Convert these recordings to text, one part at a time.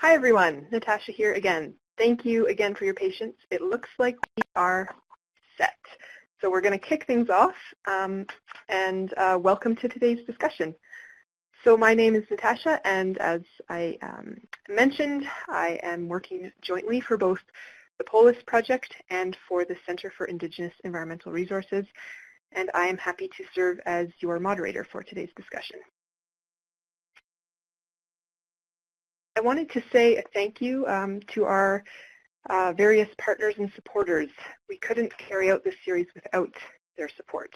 Hi everyone, Natasha here again. Thank you again for your patience. It looks like we are set. So we're going to kick things off and welcome to today's discussion. So my name is Natasha, and as I mentioned, I am working jointly for both the POLIS project and for the Center for Indigenous Environmental Resources, and I am happy to serve as your moderator for today's discussion. I wanted to say a thank you to our various partners and supporters. We couldn't carry out this series without their support.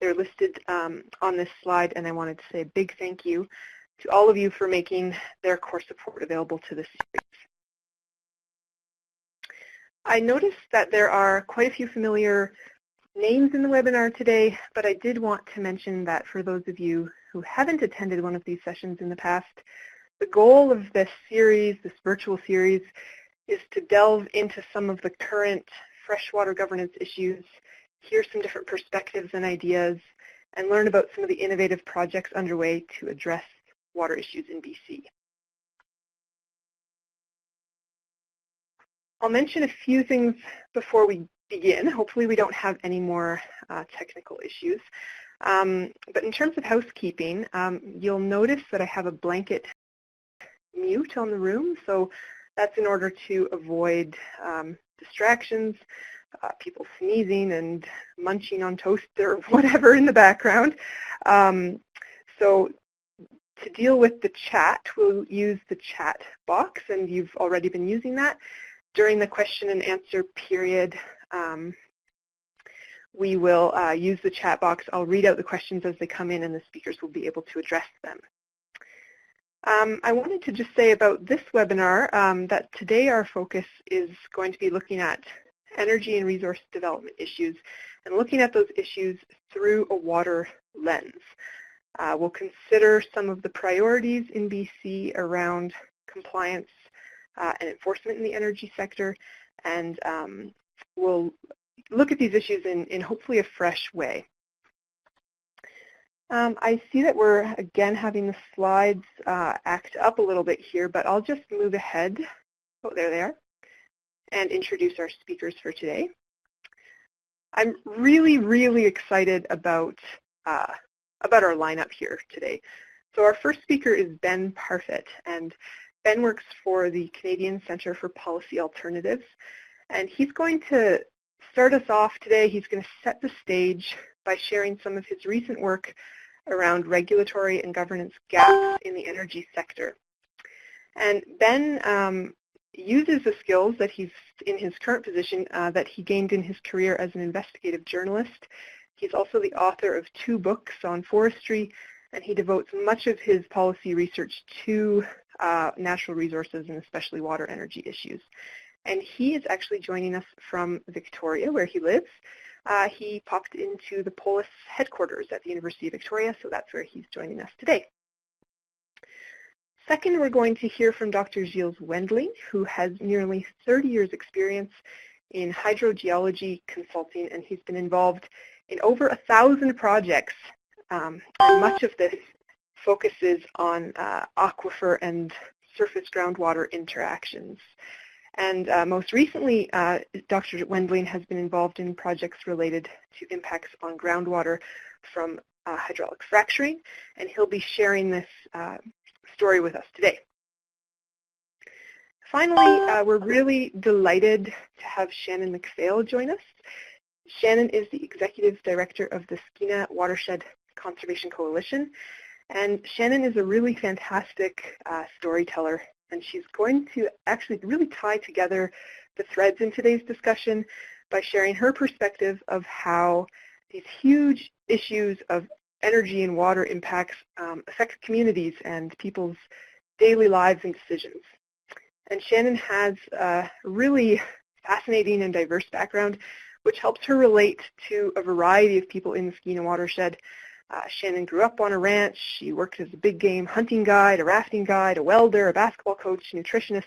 They're listed on this slide, and I wanted to say a big thank you to all of you for making their core support available to this series. I noticed that there are quite a few familiar names in the webinar today, but I did want to mention that for those of you who haven't attended one of these sessions in the past, the goal of this series, this virtual series, is to delve into some of the current freshwater governance issues, hear some different perspectives and ideas, and learn about some of the innovative projects underway to address water issues in BC. I'll mention a few things before we begin. Hopefully we don't have any more technical issues. But in terms of housekeeping, you'll notice that I have a blanket mute on the room, so that's in order to avoid distractions, people sneezing and munching on toast or whatever in the background. So to deal with the chat, we'll use the chat box, and you've already been using that. During the question and answer period, we will use the chat box. I'll read out the questions as they come in, and the speakers will be able to address them. I wanted to just say about this webinar that today our focus is going to be looking at energy and resource development issues and looking at those issues through a water lens. We'll consider some of the priorities in BC around compliance and enforcement in the energy sector, and we'll look at these issues in hopefully a fresh way. I see that we're again having the slides act up a little bit here, but I'll just move ahead. Oh, there they are, and introduce our speakers for today. I'm really excited about our lineup here today. So our first speaker is Ben Parfit, and Ben works for the Canadian Centre for Policy Alternatives, and he's going to start us off today. He's going to set the stage by sharing some of his recent work around regulatory and governance gaps in the energy sector. And Ben uses the skills that he's in his current position that he gained in his career as an investigative journalist. He's also the author of 2 books on forestry, and he devotes much of his policy research to natural resources and especially water energy issues. And he is actually joining us from Victoria, where he lives. He popped into the POLIS headquarters at the University of Victoria, so that's where he's joining us today. Second, we're going to hear from Dr. Gilles Wendling, who has nearly 30 years experience in hydrogeology consulting, and he's been involved in over 1,000 projects, and much of this focuses on aquifer and surface groundwater interactions. And most recently, Dr. Wendling has been involved in projects related to impacts on groundwater from hydraulic fracturing, and he'll be sharing this story with us today. Finally, we're really delighted to have Shannon McPhail join us. Shannon is the Executive Director of the Skeena Watershed Conservation Coalition, and Shannon is a really fantastic storyteller, and she's going to actually really tie together the threads in today's discussion by sharing her perspective of how these huge issues of energy and water impacts affect communities and people's daily lives and decisions. And Shannon has a really fascinating and diverse background, which helps her relate to a variety of people in the Skeena watershed. Shannon grew up on a ranch. She worked as a big game hunting guide, a rafting guide, a welder, a basketball coach, nutritionist,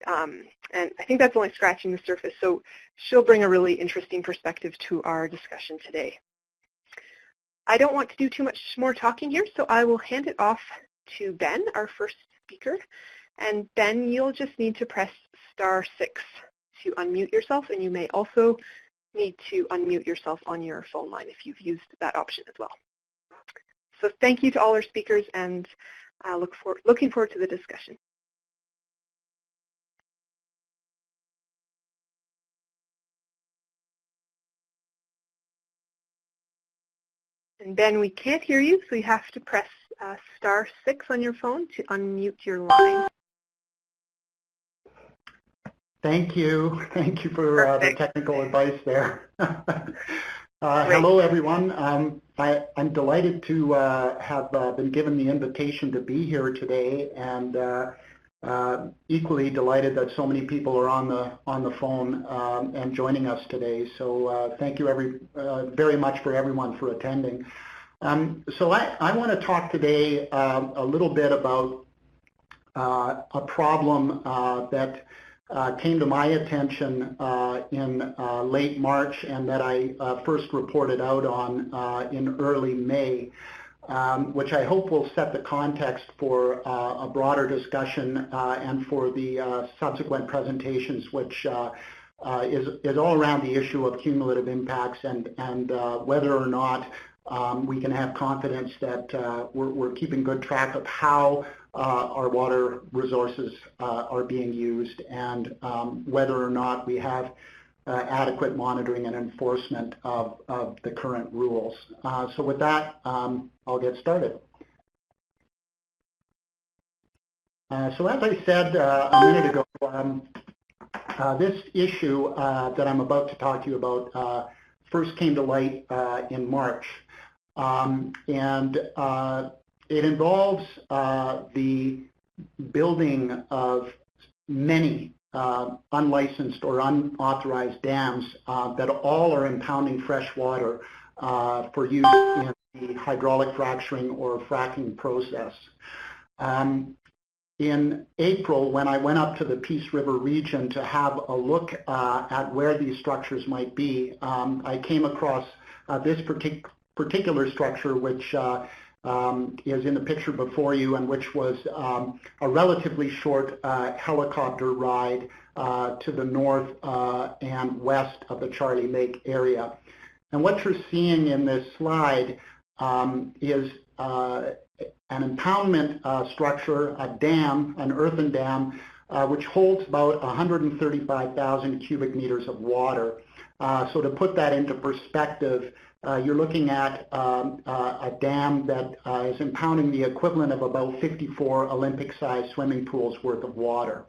and I think that's only scratching the surface, so she'll bring a really interesting perspective to our discussion today. I don't want to do too much more talking here, so I will hand it off to Ben, our first speaker, And then you'll just need to press *6 to unmute yourself, and you may also need to unmute yourself on your phone line if you've used that option as well. So thank you to all our speakers, and looking forward to the discussion. And Ben, we can't hear you, so you have to press *6 on your phone to unmute your line. Thank you. Thank you for the technical advice there. Hello, everyone. I'm delighted to have been given the invitation to be here today, and equally delighted that so many people are on the phone and joining us today. So thank you very much for everyone for attending. So I want to talk today a little bit about a problem that came to my attention in late March, and that I first reported out on in early May, which I hope will set the context for a broader discussion and for the subsequent presentations, which is all around the issue of cumulative impacts and whether or not we can have confidence that we're keeping good track of how our water resources are being used, and whether or not we have adequate monitoring and enforcement of the current rules. So with that, I'll get started. So as I said a minute ago, this issue that I'm about to talk to you about first came to light in March. It involves the building of many unlicensed or unauthorized dams that all are impounding fresh water for use in the hydraulic fracturing or fracking process. In April, when I went up to the Peace River region to have a look at where these structures might be, I came across this particular structure, which is in the picture before you, and which was a relatively short helicopter ride to the north and west of the Charlie Lake area. And what you're seeing in this slide is an impoundment structure, a dam, an earthen dam, which holds about 135,000 cubic meters of water. So to put that into perspective, you're looking at a dam that is impounding the equivalent of about 54 Olympic-sized swimming pools worth of water.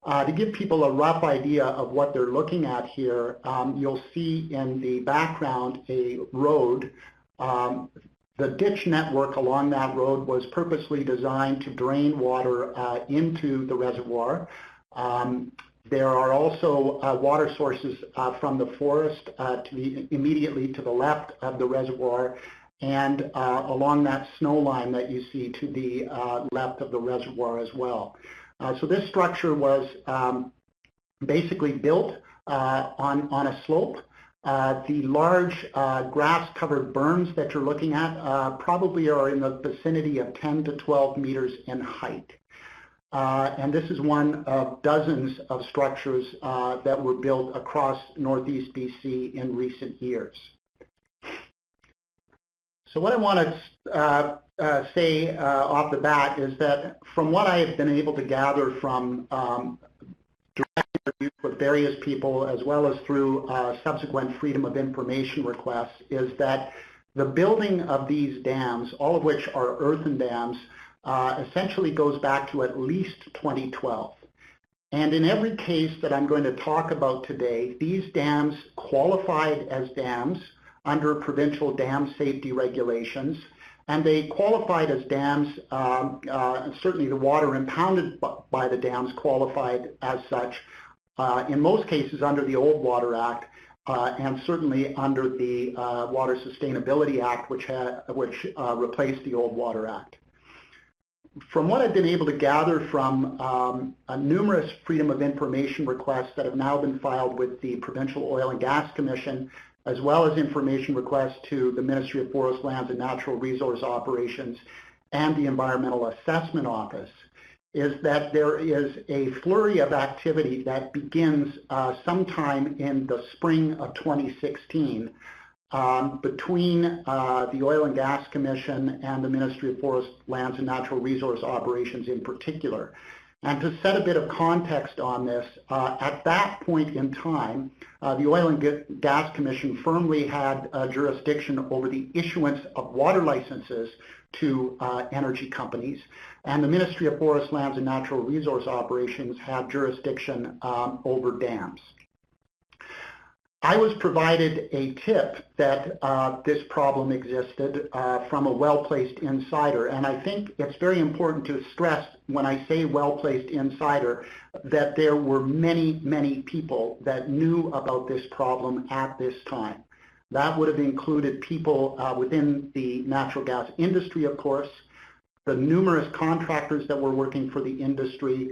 To give people a rough idea of what they're looking at here, you'll see in the background a road. The ditch network along that road was purposely designed to drain water into the reservoir. There are also water sources from the forest immediately to the left of the reservoir, and along that snow line that you see to the left of the reservoir as well. So this structure was basically built on a slope. The large grass-covered berms that you're looking at probably are in the vicinity of 10 to 12 meters in height. And this is one of dozens of structures that were built across Northeast BC in recent years. So what I want to say off the bat is that from what I have been able to gather from direct interviews with various people, as well as through subsequent Freedom of Information requests, is that the building of these dams, all of which are earthen dams, essentially goes back to at least 2012. And in every case that I'm going to talk about today, these dams qualified as dams under provincial dam safety regulations, and they qualified as dams, certainly the water impounded by the dams qualified as such, in most cases under the Old Water Act, and certainly under the Water Sustainability Act, which replaced the Old Water Act. From what I've been able to gather from numerous Freedom of Information requests that have now been filed with the Provincial Oil and Gas Commission, as well as information requests to the Ministry of Forest, Lands and Natural Resource Operations and the Environmental Assessment Office, is that there is a flurry of activity that begins sometime in the spring of 2016 between the Oil and Gas Commission and the Ministry of Forest, Lands and Natural Resource Operations in particular. And to set a bit of context on this, at that point in time, the Oil and Gas Commission firmly had jurisdiction over the issuance of water licenses to energy companies, and the Ministry of Forest, Lands and Natural Resource Operations had jurisdiction over dams. I was provided a tip that this problem existed from a well-placed insider, and I think it's very important to stress when I say well-placed insider that there were many, many people that knew about this problem at this time. That would have included people within the natural gas industry, of course, the numerous contractors that were working for the industry,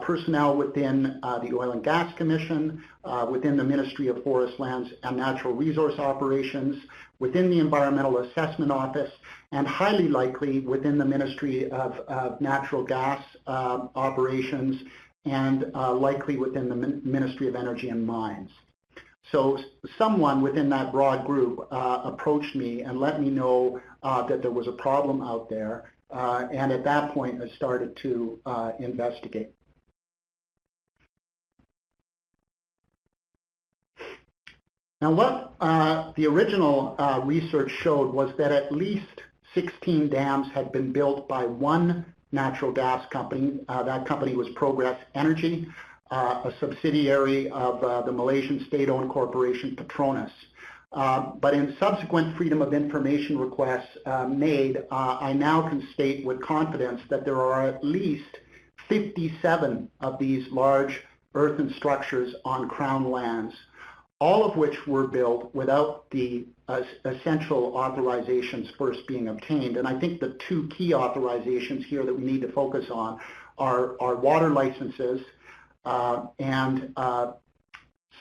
personnel within the Oil and Gas Commission, within the Ministry of Forest, Lands and Natural Resource Operations, within the Environmental Assessment Office, and highly likely within the Ministry of Natural Gas Operations, and likely within the Ministry of Energy and Mines. So someone within that broad group approached me and let me know that there was a problem out there, and at that point I started to investigate. Now what the original research showed was that at least 16 dams had been built by one natural gas company. That company was Progress Energy, a subsidiary of the Malaysian state-owned corporation Petronas. But in subsequent Freedom of Information requests made, I now can state with confidence that there are at least 57 of these large earthen structures on Crown lands, all of which were built without the essential authorizations first being obtained. And I think the two key authorizations here that we need to focus on are water licenses and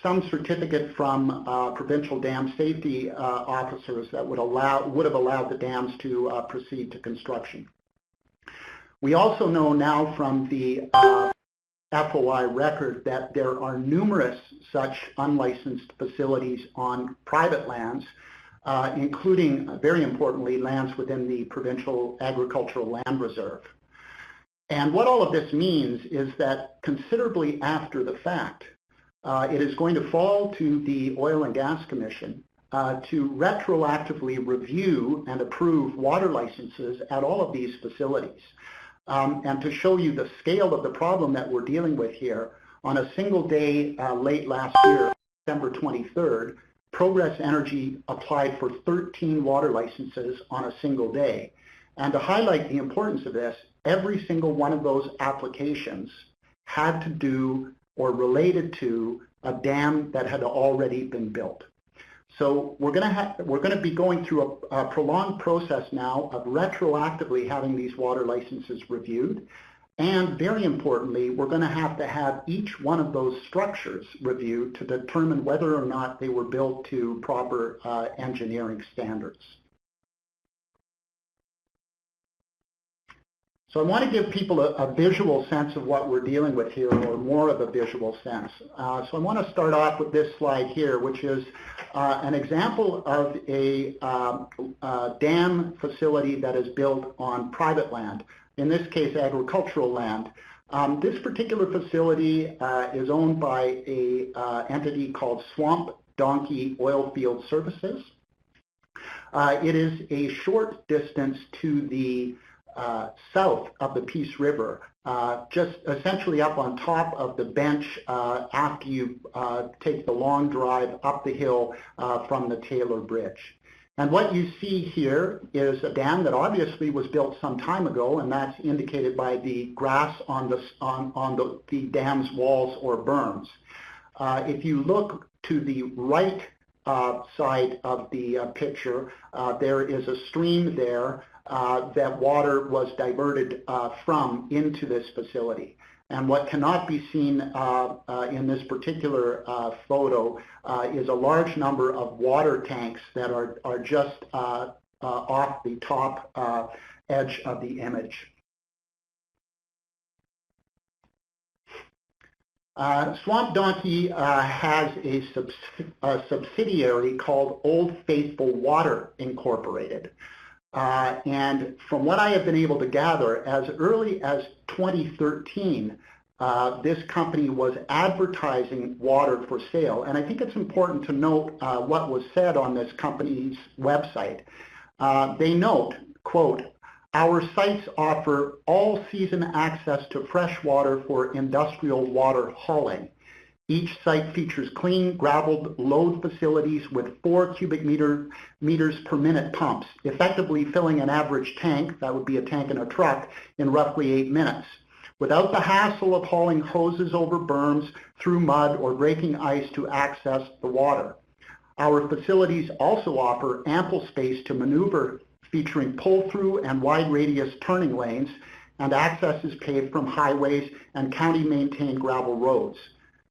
some certificate from provincial dam safety officers that would have allowed the dams to proceed to construction. We also know now from the FOI record that there are numerous such unlicensed facilities on private lands, including, very importantly, lands within the Provincial Agricultural Land Reserve. And what all of this means is that considerably after the fact, it is going to fall to the Oil and Gas Commission to retroactively review and approve water licenses at all of these facilities. And to show you the scale of the problem that we're dealing with here, on a single day late last year, December 23rd, Progress Energy applied for 13 water licenses on a single day. And to highlight the importance of this, every single one of those applications had to do or related to a dam that had already been built. So we're going to be going through a prolonged process now of retroactively having these water licenses reviewed, and very importantly, we're going to have each one of those structures reviewed to determine whether or not they were built to proper engineering standards. So I want to give people a visual sense of what we're dealing with here, or more of a visual sense. So I want to start off with this slide here, which is an example of a dam facility that is built on private land, in this case agricultural land. This particular facility is owned by an entity called Swamp Donkey Oilfield Services. It is a short distance to the south of the Peace River, just essentially up on top of the bench after you take the long drive up the hill from the Taylor Bridge. And what you see here is a dam that obviously was built some time ago, and that's indicated by the grass on the dam's walls or berms. If you look to the right side of the picture, there is a stream there that water was diverted from into this facility. And what cannot be seen in this particular photo is a large number of water tanks that are just off the top edge of the image. Swamp Donkey has a subsidiary called Old Faithful Water Incorporated. And from what I have been able to gather, as early as 2013, this company was advertising water for sale. And I think it's important to note what was said on this company's website. They note, quote, "Our sites offer all-season access to fresh water for industrial water hauling. Each site features clean, gravelled load facilities with 4 cubic meters per minute pumps, effectively filling an average tank, that would be a tank in a truck, in roughly 8 minutes, without the hassle of hauling hoses over berms, through mud, or breaking ice to access the water. Our facilities also offer ample space to maneuver, featuring pull-through and wide radius turning lanes, and access is paved from highways and county-maintained gravel roads.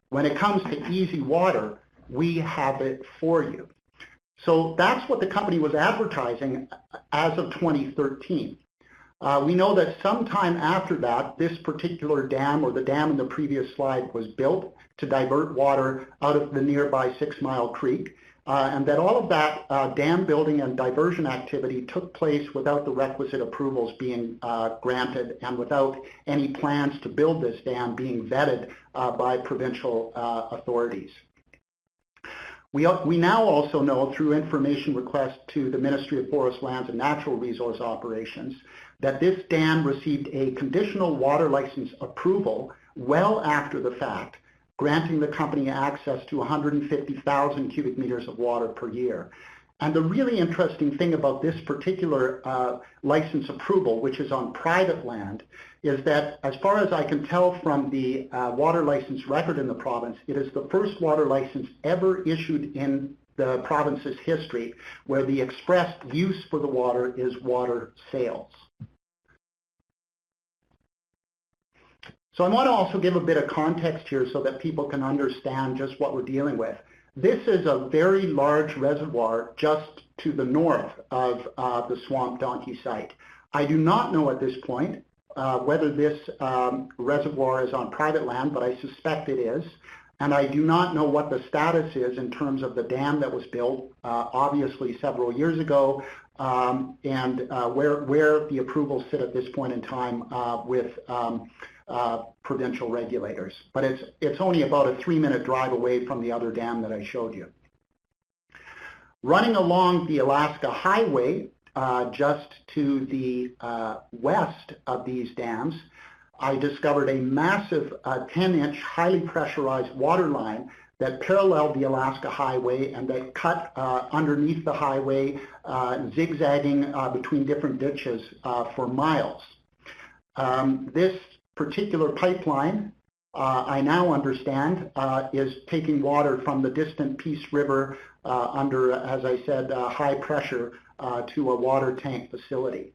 When it comes to easy water, we have it for you." So that's what the company was advertising as of 2013. We know that sometime after that, this particular dam, or the dam in the previous slide, was built to divert water out of the nearby 6 Mile Creek, and that all of that dam building and diversion activity took place without the requisite approvals being granted and without any plans to build this dam being vetted by provincial authorities. We now also know through information request to the Ministry of Forest Lands and Natural Resource Operations that this dam received a conditional water license approval well after the fact, granting the company access to 150,000 cubic meters of water per year. And the really interesting thing about this particular license approval, which is on private land, is that as far as I can tell from the water license record in the province, it is the first water license ever issued in the province's history where the expressed use for the water is water sales. So I want to also give a bit of context here so that people can understand just what we're dealing with. This is a very large reservoir just to the north of the Swamp Donkey site. I do not know at this point whether this reservoir is on private land, but I suspect it is. And I do not know what the status is in terms of the dam that was built, obviously several years ago, and where the approvals sit at this point in time with provincial regulators. But it's only about a 3-minute drive away from the other dam that I showed you. Running along the Alaska Highway, just to the west of these dams, I discovered a massive 10-inch highly pressurized water line that paralleled the Alaska Highway and that cut underneath the highway, zigzagging between different ditches for miles. This particular pipeline, I now understand, is taking water from the distant Peace River under, as I said, high pressure to a water tank facility.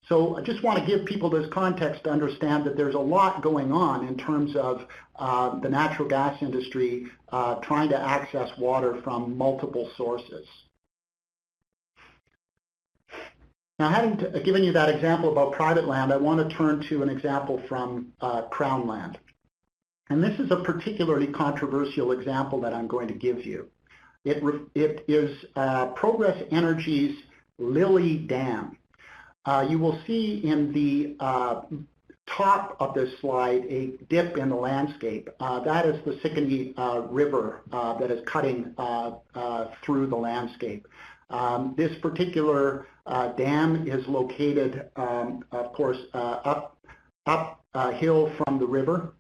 So I just want to give people this context to understand that there's a lot going on in terms of the natural gas industry trying to access water from multiple sources. Now, having given you that example about private land, I want to turn to an example from Crown land. And this is a particularly controversial example that I'm going to give you. It is Progress Energy's Lily Dam. You will see in the top of this slide a dip in the landscape. That is the Sikanee River that is cutting through the landscape. This particular dam is located, of course, uphill from the river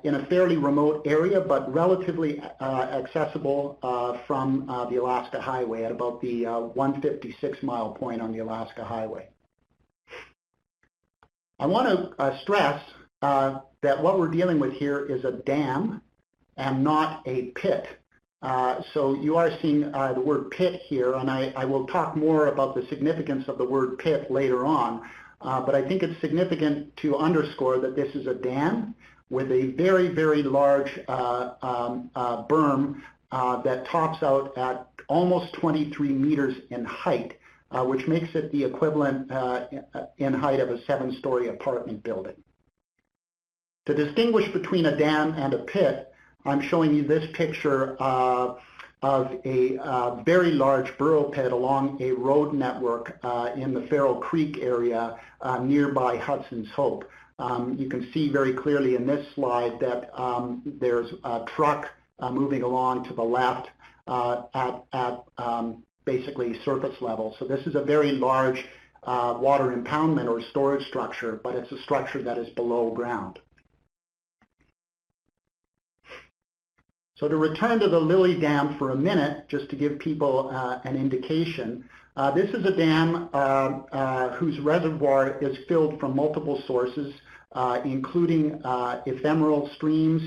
in a fairly remote area, but relatively accessible from the Alaska Highway at about the 156 mile point on the Alaska Highway. I want to stress that what we're dealing with here is a dam and not a pit. So you are seeing the word pit here, and I will talk more about the significance of the word pit later on, but I think it's significant to underscore that this is a dam with a very, very large berm that tops out at almost 23 meters in height, which makes it the equivalent in height of a 7-story apartment building. To distinguish between a dam and a pit, I'm showing you this picture of a very large burrow pit along a road network in the Farrell Creek area nearby Hudson's Hope. You can see very clearly in this slide that there's a truck moving along to the left at basically surface level. So this is a very large water impoundment or storage structure, but it's a structure that is below ground. So to return to the Lily Dam for a minute, just to give people an indication, this is a dam whose reservoir is filled from multiple sources, including ephemeral streams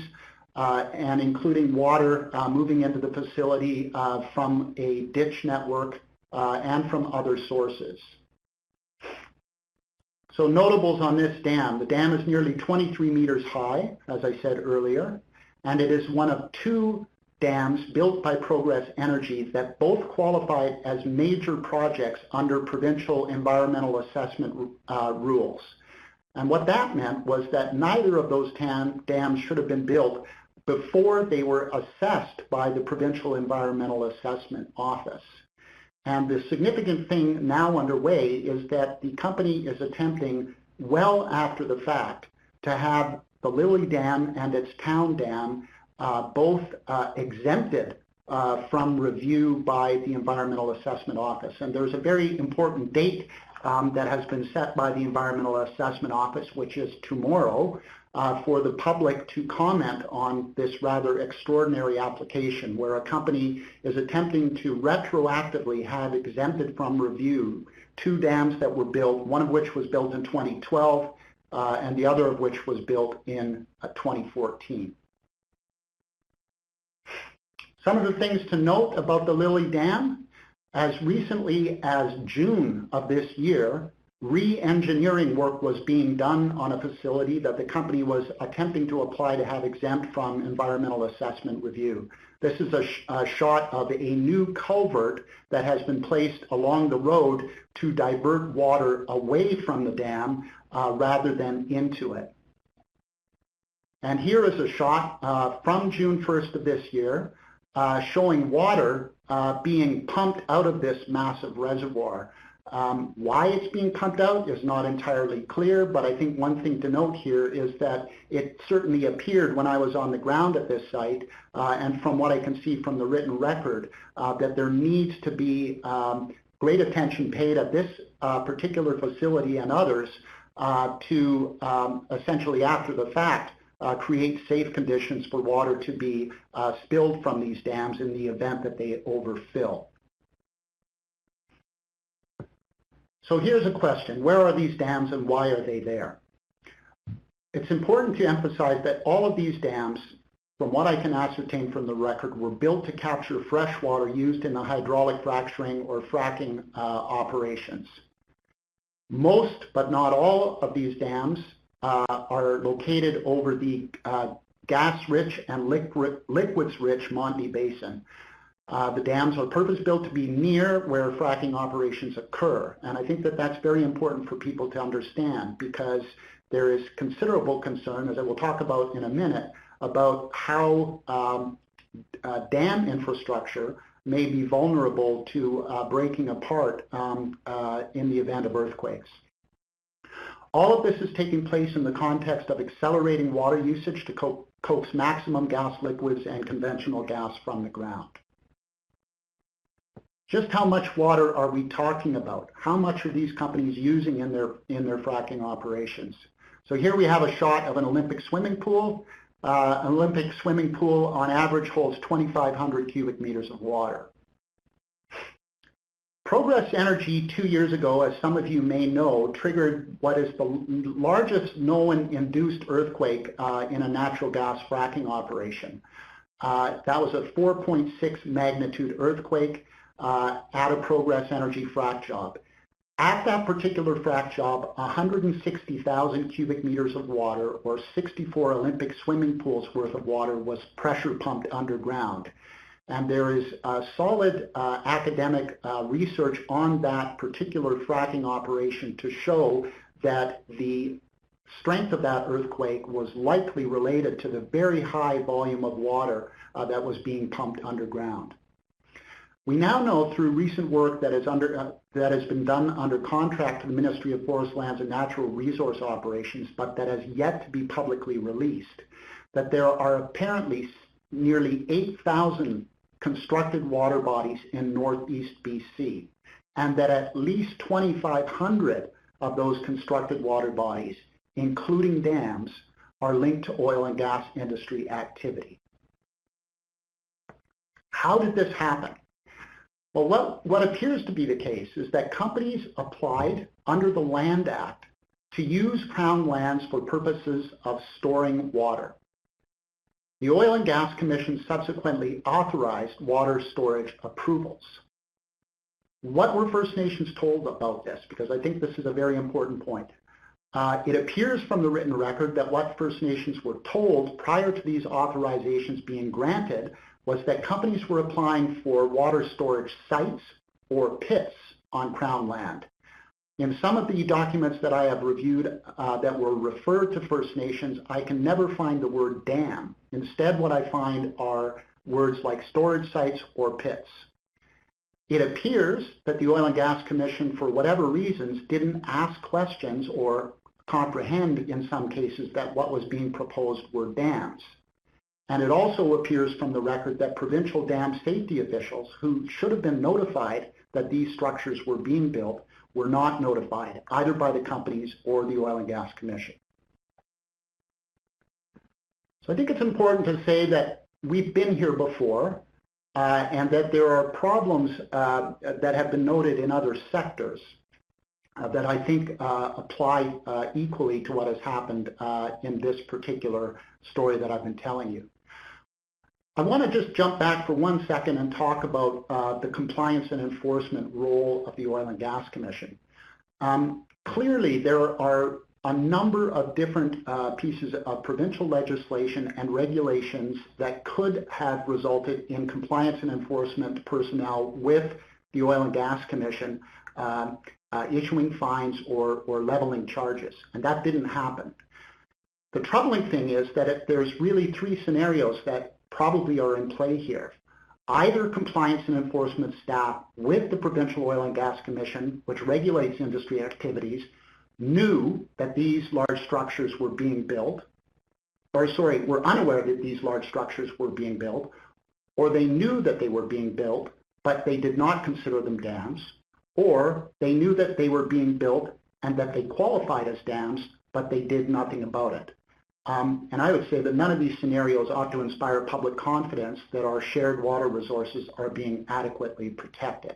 and including water moving into the facility from a ditch network and from other sources. So notables on this dam: the dam is nearly 23 meters high, as I said earlier, and it is one of two dams built by Progress Energy that both qualified as major projects under provincial environmental assessment rules. And what that meant was that neither of those dams should have been built before they were assessed by the Provincial Environmental Assessment Office. And the significant thing now underway is that the company is attempting, well after the fact, to have the Lily Dam and its town dam both exempted from review by the Environmental Assessment Office. And there's a very important date that has been set by the Environmental Assessment Office, which is tomorrow, for the public to comment on this rather extraordinary application where a company is attempting to retroactively have exempted from review two dams that were built, one of which was built in 2012, and the other of which was built in 2014. Some of the things to note about the Lily Dam: as recently as June of this year, Reengineering work was being done on a facility that the company was attempting to apply to have exempt from environmental assessment review. This is a shot of a new culvert that has been placed along the road to divert water away from the dam rather than into it. And here is a shot from June 1st of this year showing water being pumped out of this massive reservoir. Why it's being pumped out is not entirely clear, but I think one thing to note here is that it certainly appeared when I was on the ground at this site, and from what I can see from the written record, that there needs to be great attention paid at this particular facility and others to essentially after the fact create safe conditions for water to be spilled from these dams in the event that they overfill. So here's a question: where are these dams and why are they there? It's important to emphasize that all of these dams, from what I can ascertain from the record, were built to capture fresh water used in the hydraulic fracturing or fracking operations. Most, but not all, of these dams are located over the gas-rich and liquids-rich Montney Basin. The dams are purpose-built to be near where fracking operations occur. And I think that that's very important for people to understand, because there is considerable concern, as I will talk about in a minute, about how dam infrastructure may be vulnerable to breaking apart in the event of earthquakes. All of this is taking place in the context of accelerating water usage to coax maximum gas liquids and conventional gas from the ground. Just how much water are we talking about? How much are these companies using in their fracking operations? So here we have a shot of an Olympic swimming pool. An Olympic swimming pool on average holds 2,500 cubic meters of water. Progress Energy 2 years ago, as some of you may know, triggered what is the largest known induced earthquake in a natural gas fracking operation. That was a 4.6 magnitude earthquake at a Progress Energy frac job. At that particular frac job, 160,000 cubic meters of water, or 64 Olympic swimming pools worth of water, was pressure pumped underground. And there is solid academic research on that particular fracking operation to show that the strength of that earthquake was likely related to the very high volume of water that was being pumped underground. We now know through recent work that has been done under contract to the Ministry of Forest, Lands and Natural Resource Operations, but that has yet to be publicly released, that there are apparently nearly 8,000 constructed water bodies in northeast BC, and that at least 2,500 of those constructed water bodies, including dams, are linked to oil and gas industry activity. How did this happen? Well, what appears to be the case is that companies applied under the Land Act to use Crown lands for purposes of storing water. The Oil and Gas Commission subsequently authorized water storage approvals. What were First Nations told about this? Because I think this is a very important point. It appears from the written record that what First Nations were told prior to these authorizations being granted was that companies were applying for water storage sites or pits on Crown land. In some of the documents that I have reviewed that were referred to First Nations, I can never find the word dam. Instead, what I find are words like storage sites or pits. It appears that the Oil and Gas Commission, for whatever reasons, didn't ask questions or comprehend in some cases that what was being proposed were dams. And it also appears from the record that provincial dam safety officials who should have been notified that these structures were being built were not notified either by the companies or the Oil and Gas Commission. So I think it's important to say that we've been here before and that there are problems that have been noted in other sectors that I think apply equally to what has happened in this particular story that I've been telling you. I want to just jump back for 1 second and talk about the compliance and enforcement role of the Oil and Gas Commission. Clearly, there are a number of different pieces of provincial legislation and regulations that could have resulted in compliance and enforcement personnel with the Oil and Gas Commission issuing fines or leveling charges, and that didn't happen. The troubling thing is that there's really 3 scenarios that probably are in play here. Either compliance and enforcement staff with the Provincial Oil and Gas Commission, which regulates industry activities, knew that these large structures were being built, were unaware that these large structures were being built, or they knew that they were being built, but they did not consider them dams, or they knew that they were being built and that they qualified as dams, but they did nothing about it. And I would say that none of these scenarios ought to inspire public confidence that our shared water resources are being adequately protected.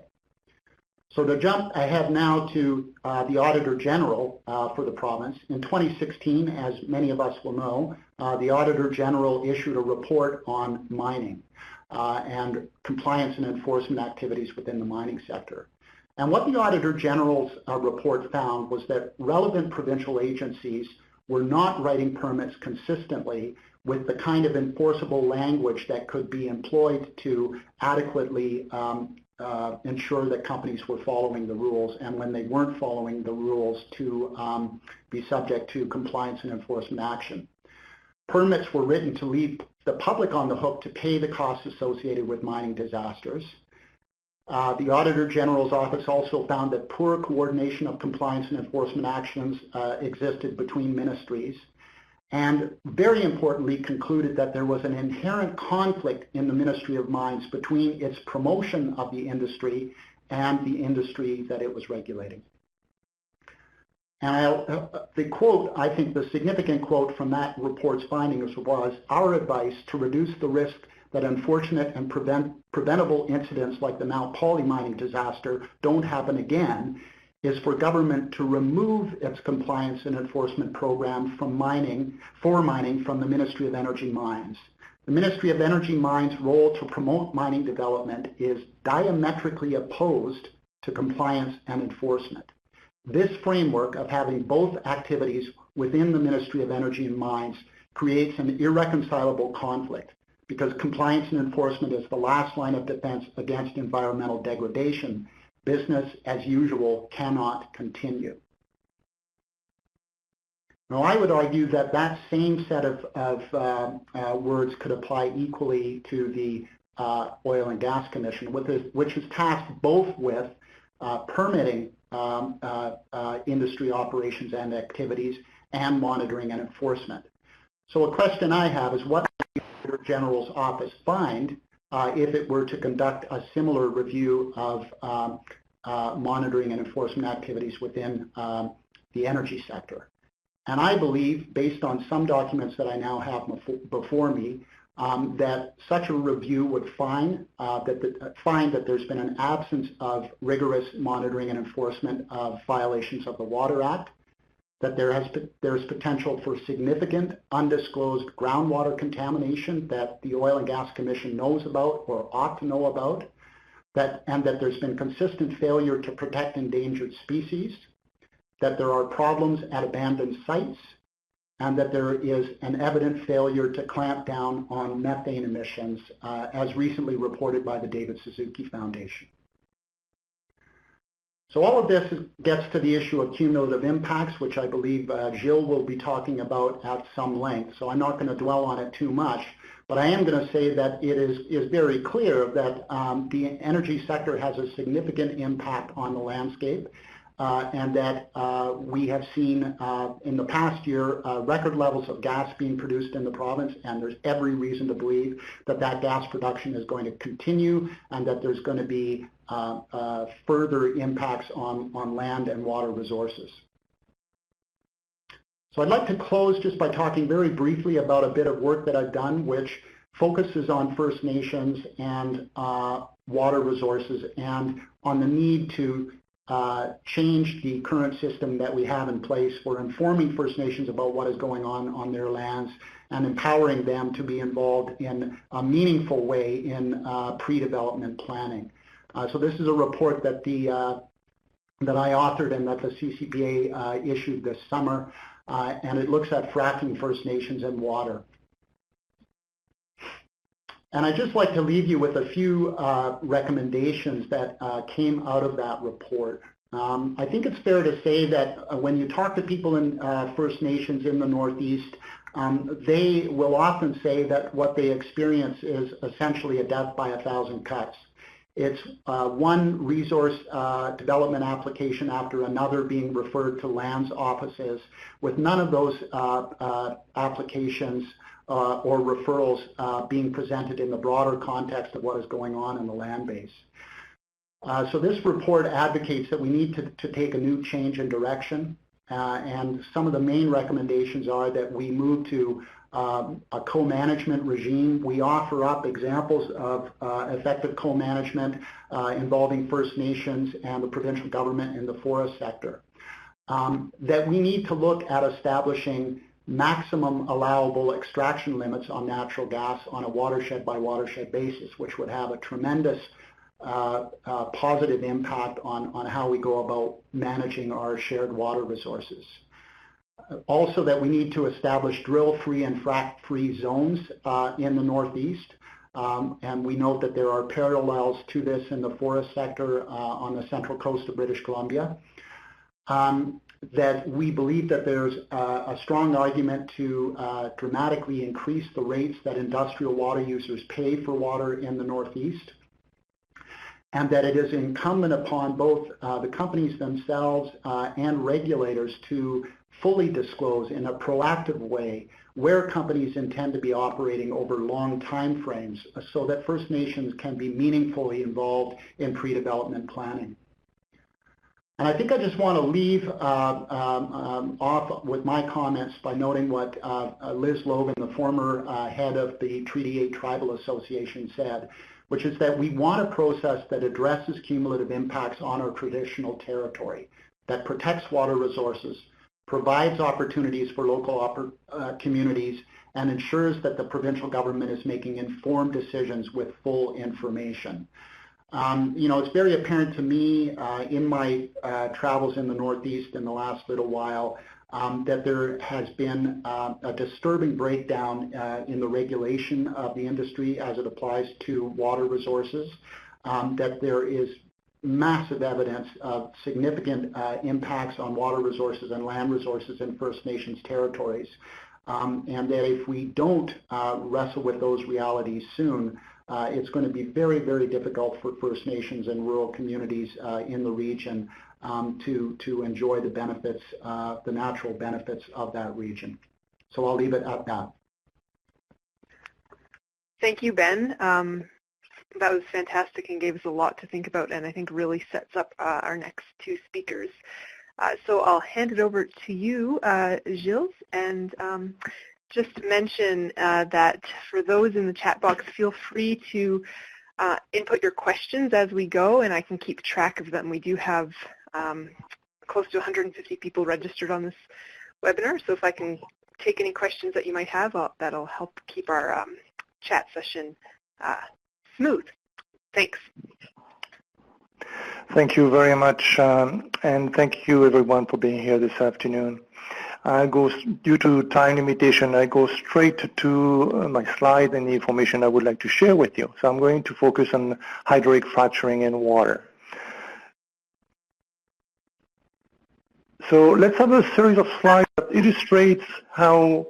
So to jump ahead now to the Auditor General for the province, in 2016, as many of us will know, the Auditor General issued a report on mining and compliance and enforcement activities within the mining sector. And what the Auditor General's report found was that relevant provincial agencies were not writing permits consistently with the kind of enforceable language that could be employed to adequately ensure that companies were following the rules, and when they weren't following the rules to be subject to compliance and enforcement action. Permits were written to leave the public on the hook to pay the costs associated with mining disasters. The Auditor General's office also found that poor coordination of compliance and enforcement actions existed between ministries, and very importantly concluded that there was an inherent conflict in the Ministry of Mines between its promotion of the industry and the industry that it was regulating. And the quote, I think the significant quote from that report's findings was, "Our advice to reduce the risk that unfortunate and preventable incidents like the Mount Polley mining disaster don't happen again is for government to remove its compliance and enforcement program for mining from the Ministry of Energy Mines. The Ministry of Energy Mines' role to promote mining development is diametrically opposed to compliance and enforcement. This framework of having both activities within the Ministry of Energy and Mines creates an irreconcilable conflict, because compliance and enforcement is the last line of defense against environmental degradation. Business as usual cannot continue." Now, I would argue that that same set of words could apply equally to the Oil and Gas Commission, which is tasked both with permitting industry operations and activities and monitoring and enforcement. So a question I have is, what would the Auditor General's office find if it were to conduct a similar review of monitoring and enforcement activities within the energy sector? And I believe, based on some documents that I now have before me, that such a review would find that there's been an absence of rigorous monitoring and enforcement of violations of the Water Act, that there's potential for significant undisclosed groundwater contamination that the Oil and Gas Commission knows about or ought to know about, and that there's been consistent failure to protect endangered species, that there are problems at abandoned sites, and that there is an evident failure to clamp down on methane emissions, as recently reported by the David Suzuki Foundation. So all of this gets to the issue of cumulative impacts, which I believe Gilles will be talking about at some length. So I'm not going to dwell on it too much, but I am going to say that it is very clear that the energy sector has a significant impact on the landscape, and that we have seen in the past year record levels of gas being produced in the province, and there's every reason to believe that that gas production is going to continue and that there's going to be further impacts on land and water resources. So I'd like to close just by talking very briefly about a bit of work that I've done which focuses on First Nations and water resources and on the need to change the current system that we have in place for informing First Nations about what is going on their lands and empowering them to be involved in a meaningful way in pre-development planning. So this is a report that that I authored and that the CCPA issued this summer, and it looks at fracking First Nations and water. And I'd just like to leave you with a few recommendations that came out of that report. I think it's fair to say that when you talk to people in First Nations in the Northeast, they will often say that what they experience is essentially a death by 1,000 cuts. It's one resource development application after another being referred to lands offices, with none of those applications or referrals being presented in the broader context of what is going on in the land base. So this report advocates that we need to take a new change in direction, and some of the main recommendations are that we move to a co-management regime. We offer up examples of effective co-management involving First Nations and the provincial government in the forest sector. That we need to look at establishing maximum allowable extraction limits on natural gas on a watershed by watershed basis, which would have a tremendous positive impact on how we go about managing our shared water resources. Also, that we need to establish drill-free and frack-free zones in the Northeast, and we note that there are parallels to this in the forest sector on the central coast of British Columbia. That we believe that there's a strong argument to dramatically increase the rates that industrial water users pay for water in the Northeast, and that it is incumbent upon both the companies themselves and regulators to fully disclose in a proactive way where companies intend to be operating over long time frames so that First Nations can be meaningfully involved in pre-development planning. And I think I just want to leave off with my comments by noting what Liz Logan, the former head of the Treaty 8 Tribal Association, said, which is that we want a process that addresses cumulative impacts on our traditional territory, that protects water resources, provides opportunities for local communities, and ensures that the provincial government is making informed decisions with full information. You know, it's very apparent to me in my travels in the Northeast in the last little while that there has been a disturbing breakdown in the regulation of the industry as it applies to water resources, that there is massive evidence of significant impacts on water resources and land resources in First Nations territories. And that if we don't wrestle with those realities soon, it's going to be very, very difficult for First Nations and rural communities in the region to enjoy the benefits, the natural benefits of that region. So I'll leave it at that. Thank you, Ben. That was fantastic and gave us a lot to think about, and I think really sets up our next two speakers. So I'll hand it over to you, Gilles, and just mention that for those in the chat box, feel free to input your questions as we go, and I can keep track of them. We do have close to 150 people registered on this webinar, so if I can take any questions that you might have, that'll help keep our chat session smooth. Thanks. Thank you very much, and thank you everyone for being here this afternoon. Due to time limitation, I go straight to my slide and the information I would like to share with you. So I'm going to focus on hydraulic fracturing and water. So let's have a series of slides that illustrates how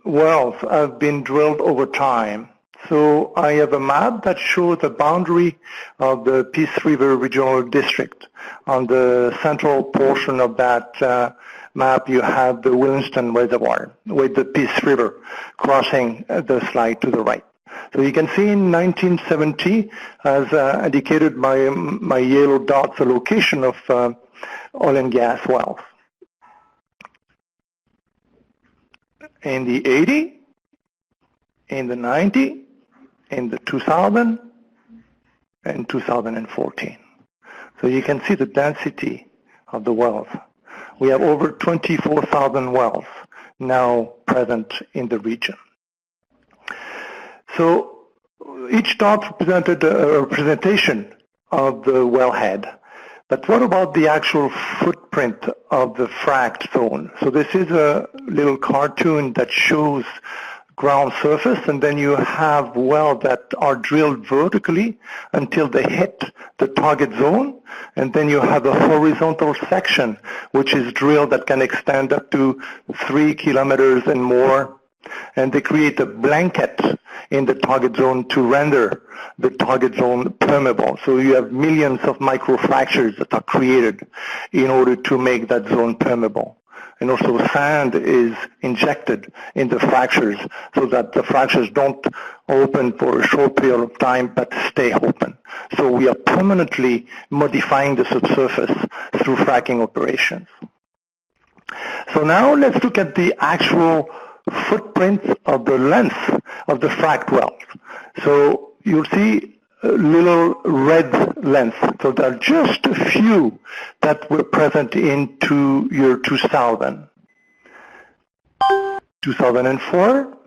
wells have been drilled over time. So I have a map that shows the boundary of the Peace River Regional District. On the central portion of that map, you have the Williamston Reservoir with the Peace River crossing the slide to the right. So you can see in 1970, as indicated by my yellow dots, the location of oil and gas wells. In the 80s, in the 90s, in the 2000, and 2014. So you can see the density of the wells. We have over 24,000 wells now present in the region. So each dot represented a representation of the wellhead. But what about the actual footprint of the fracked zone? So this is a little cartoon that shows ground surface, and then you have wells that are drilled vertically until they hit the target zone, and then you have a horizontal section which is drilled that can extend up to 3 kilometers and more, and they create a blanket in the target zone to render the target zone permeable. So you have millions of microfractures that are created in order to make that zone permeable. And also sand is injected in the fractures so that the fractures don't open for a short period of time but stay open. So we are permanently modifying the subsurface through fracking operations. So now let's look at the actual footprint of the length of the fracked wells. So you'll see a little red length. So there are just a few that were present into year 2000, 2004,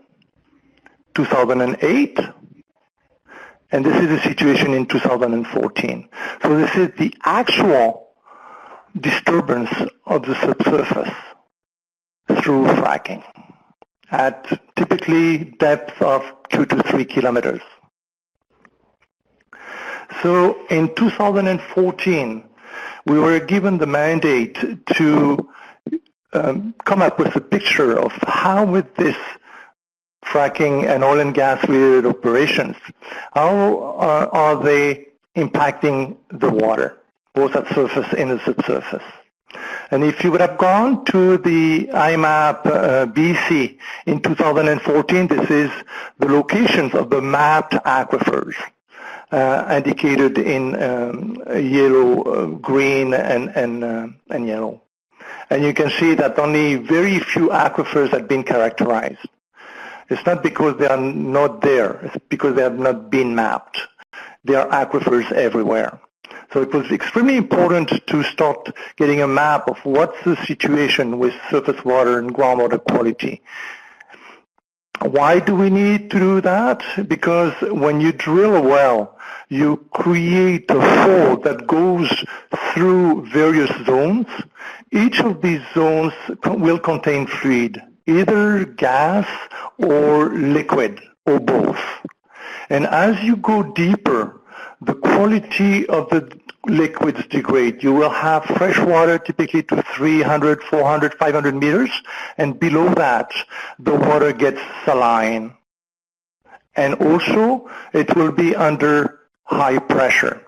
2008, and this is the situation in 2014. So this is the actual disturbance of the subsurface through fracking at typically depth of 2 to 3 kilometers. So in 2014, we were given the mandate to come up with a picture of how with this fracking and oil and gas related operations, how are they impacting the water, both at surface and the subsurface. And if you would have gone to the IMAP BC in 2014, this is the locations of the mapped aquifers. Indicated in yellow, green, and yellow. And you can see that only very few aquifers have been characterized. It's not because they are not there, it's because they have not been mapped. There are aquifers everywhere. So it was extremely important to start getting a map of what's the situation with surface water and groundwater quality. Why do we need to do that? Because when you drill a well, you create a hole that goes through various zones. Each of these zones will contain fluid, either gas or liquid, or both. And as you go deeper, the quality of the liquids degrade. You will have fresh water typically to 300, 400, 500 meters, and below that, the water gets saline. And also, it will be under high pressure.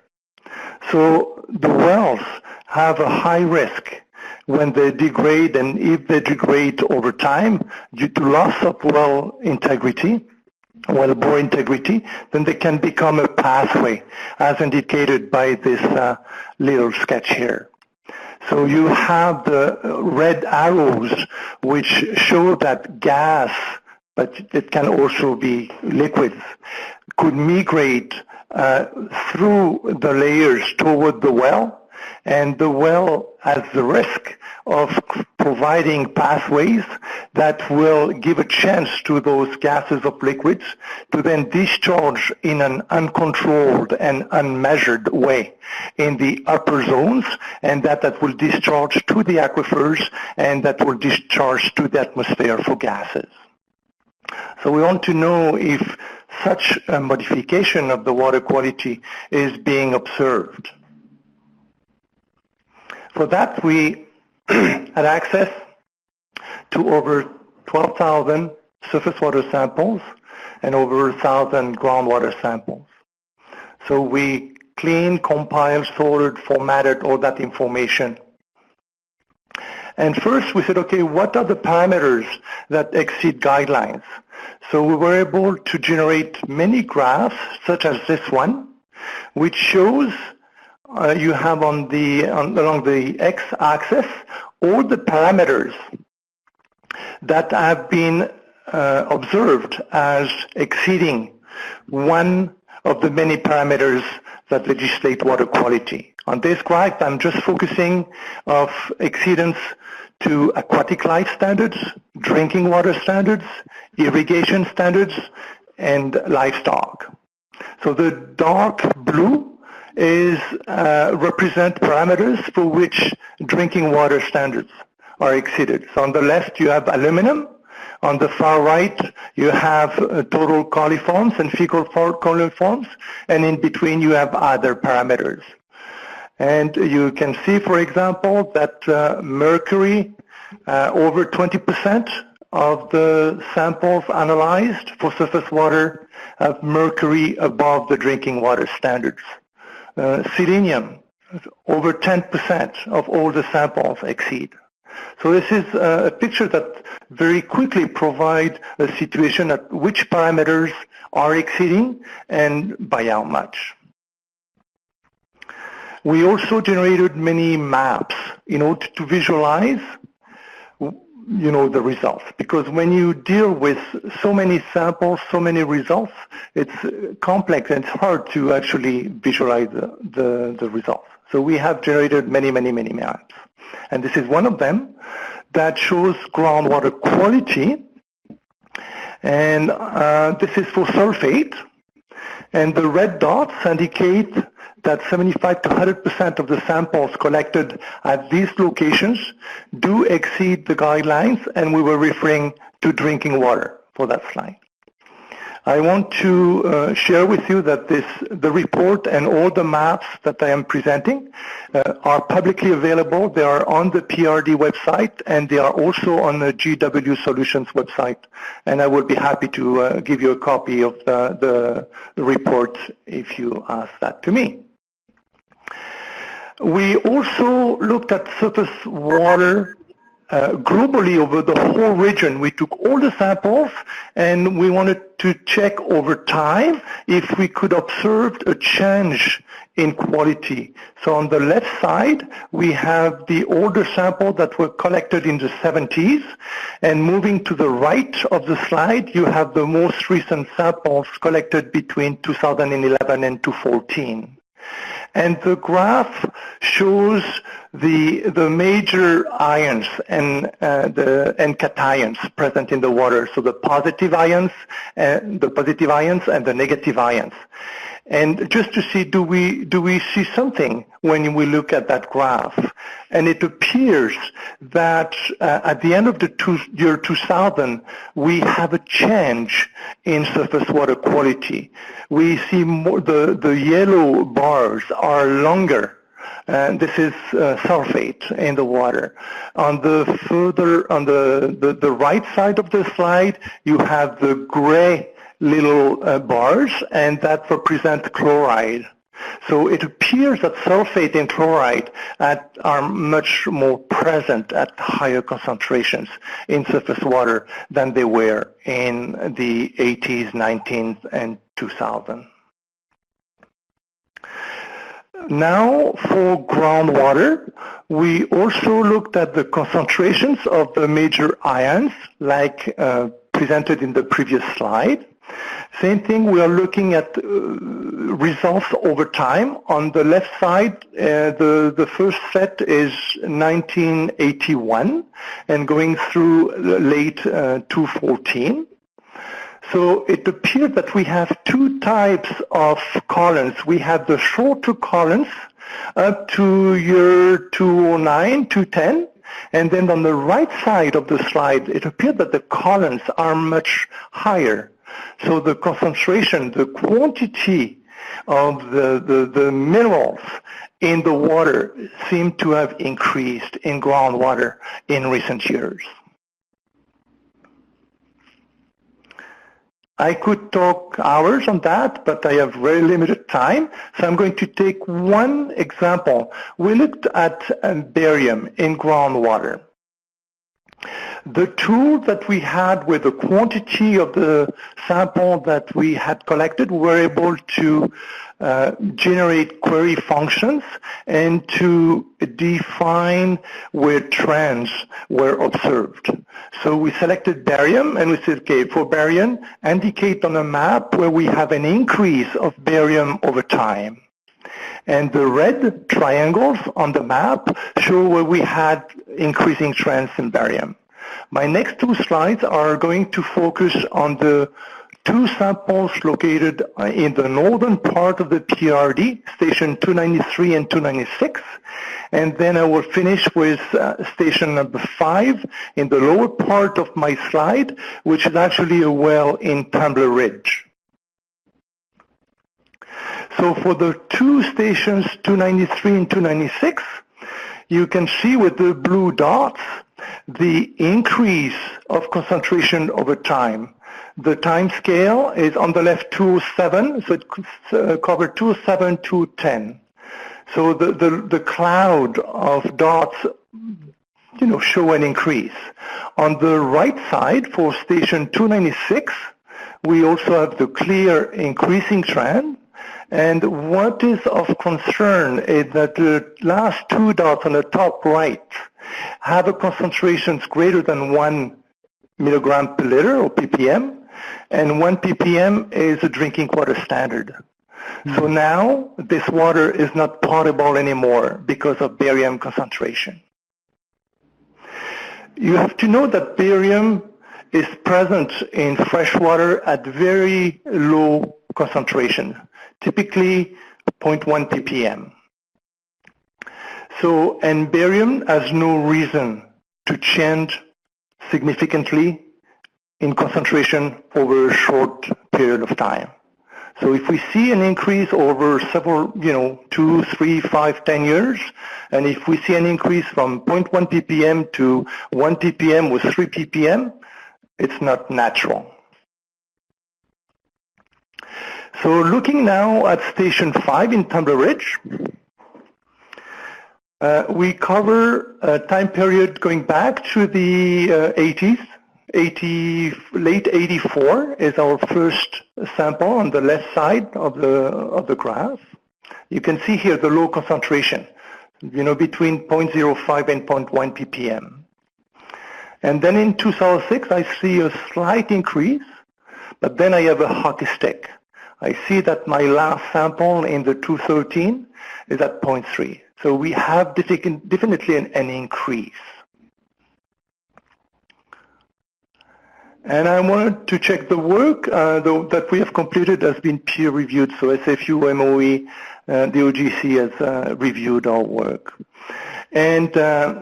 So the wells have a high risk when they degrade, and if they degrade over time due to loss of well integrity, wellbore integrity, then they can become a pathway, as indicated by this little sketch here. So you have the red arrows which show that gas, but it can also be liquids, could migrate through the layers toward the well, and the well has the risk of providing pathways that will give a chance to those gases of liquids to then discharge in an uncontrolled and unmeasured way in the upper zones, and that will discharge to the aquifers, and that will discharge to the atmosphere for gases. So we want to know if such a modification of the water quality is being observed. For that, we had access to over 12,000 surface water samples and over 1,000 groundwater samples. So we cleaned, compiled, sorted, formatted all that information. And first we said, okay, what are the parameters that exceed guidelines? So we were able to generate many graphs, such as this one, which shows you have along the x-axis all the parameters that have been observed as exceeding one of the many parameters that legislate water quality. On this graph, I'm just focusing of exceedance to aquatic life standards, drinking water standards, irrigation standards, and livestock. So the dark blue represent parameters for which drinking water standards are exceeded. So on the left you have aluminum, on the far right you have total coliforms and fecal coliforms, and in between you have other parameters. And you can see, for example, that mercury, over 20% of the samples analyzed for surface water have mercury above the drinking water standards. Selenium, over 10% of all the samples exceed. So this is a picture that very quickly provides a situation at which parameters are exceeding and by how much. We also generated many maps in order to visualize the results, because when you deal with so many samples, so many results, it's complex and it's hard to actually visualize the results. So we have generated many maps. And this is one of them that shows groundwater quality. And this is for sulfate. And the red dots indicate that 75 to 100% of the samples collected at these locations do exceed the guidelines, and we were referring to drinking water for that slide. I want to share with you that the report and all the maps that I am presenting are publicly available. They are on the PRD website, and they are also on the GW Solutions website. And I will be happy to give you a copy of the report if you ask that to me. We also looked at surface water globally over the whole region. We took all the samples and we wanted to check over time if we could observe a change in quality. So on the left side, we have the older samples that were collected in the 70s, and moving to the right of the slide, you have the most recent samples collected between 2011 and 2014. And the graph shows the major ions and cations present in the water. So the positive ions and the negative ions. And just to see, do we see something when we look at that graph? And it appears that at the end of the year 2000, we have a change in surface water quality. We see more, the yellow bars are longer. This is sulfate in the water. On the right side of the slide, you have the gray little bars, and that represents chloride. So it appears that sulfate and chloride are much more present at higher concentrations in surface water than they were in the 80s, 90s, and 2000. Now, for groundwater, we also looked at the concentrations of the major ions, like presented in the previous slide. Same thing, we are looking at results over time. On the left side, the first set is 1981 and going through late 2014. So it appears that we have two types of columns. We have the shorter columns up to year 2009, 2010. And then on the right side of the slide, it appears that the columns are much higher. So the concentration, the quantity of the minerals in the water seem to have increased in groundwater in recent years. I could talk hours on that, but I have very limited time, so I'm going to take one example. We looked at barium in groundwater. The tool that we had with the quantity of the sample that we had collected, we were able to generate query functions and to define where trends were observed. So we selected barium and we said, okay, for barium, indicate on a map where we have an increase of barium over time. And the red triangles on the map show where we had increasing trends in barium. My next two slides are going to focus on the two samples located in the northern part of the PRD, station 293 and 296, and then I will finish with station number 5 in the lower part of my slide, which is actually a well in Tumbler Ridge. So for the two stations 293 and 296, you can see with the blue dots the increase of concentration over time. The time scale is on the left 207, so it covered 207 to 10. So the cloud of dots, show an increase. On the right side for station 296, we also have the clear increasing trend. And what is of concern is that the last two dots on the top right have a concentrations greater than 1 milligram per liter, or ppm, and 1 ppm is a drinking water standard. So now this water is not potable anymore because of barium concentration. You have to know that barium is present in fresh water at very low concentration, typically 0.1 ppm. So, and barium has no reason to change significantly in concentration over a short period of time. So if we see an increase over several, 2, 3, 5, 10 years, and if we see an increase from 0.1 ppm to 1 ppm with 3 ppm, it's not natural. So looking now at station 5 in Tumbler Ridge, we cover a time period going back to the 80s. Late 84 is our first sample on the left side of the graph. You can see here the low concentration, between 0.05 and 0.1 ppm. And then in 2006, I see a slight increase, but then I have a hockey stick. I see that my last sample in the 2013 is at 0.3. So we have definitely an increase. And I wanted to check the work that we have completed has been peer-reviewed, so SFU, MOE, the OGC has reviewed our work. And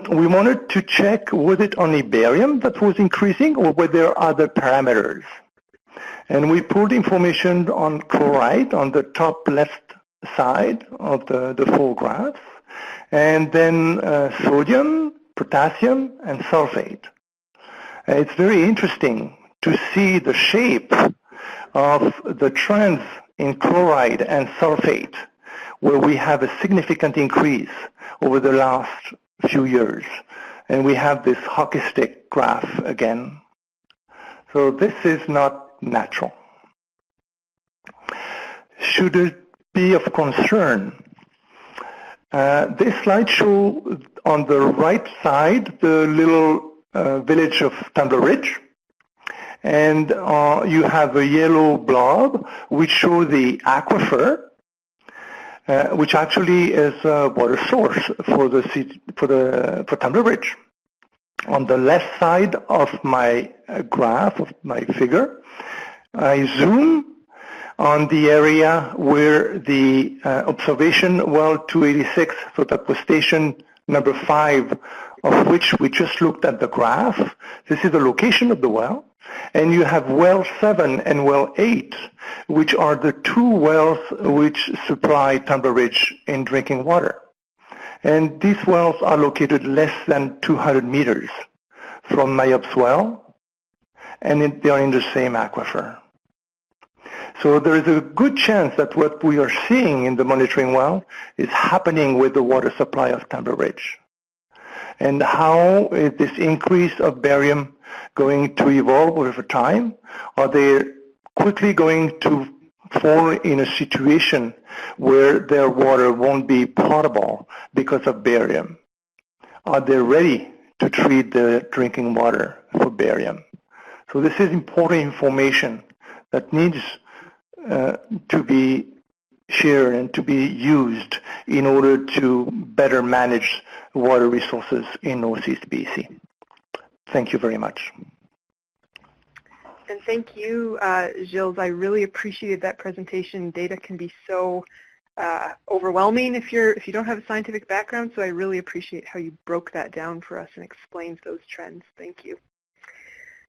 we wanted to check, was it only barium that was increasing, or were there other parameters? And we pulled information on chloride on the top left side of the four graphs, and then sodium, potassium, and sulfate. It's very interesting to see the shape of the trends in chloride and sulfate, where we have a significant increase over the last few years. And we have this hockey stick graph again. So this is not natural. Should it be of concern? This slide shows on the right side the little village of Tumbler Ridge, and you have a yellow blob which shows the aquifer, which actually is a water source for Tumbler Ridge. On the left side of my graph, of my figure, I zoom on the area where the observation well 286, so that was station number 5, of which we just looked at the graph. This is the location of the well. And you have well 7 and well 8, which are the two wells which supply Tumbler Ridge in drinking water. And these wells are located less than 200 meters from Mayop's well, and they are in the same aquifer. So there is a good chance that what we are seeing in the monitoring well is happening with the water supply of Tumbler Ridge. And how is this increase of barium going to evolve over time? Are they quickly going to fall in a situation where their water won't be potable because of barium? Are they ready to treat the drinking water for barium? So this is important information that needs to be shared and to be used in order to better manage water resources in Northeast BC. Thank you very much. And thank you, Gilles. I really appreciated that presentation. Data can be so overwhelming if you don't have a scientific background, so I really appreciate how you broke that down for us and explained those trends. Thank you.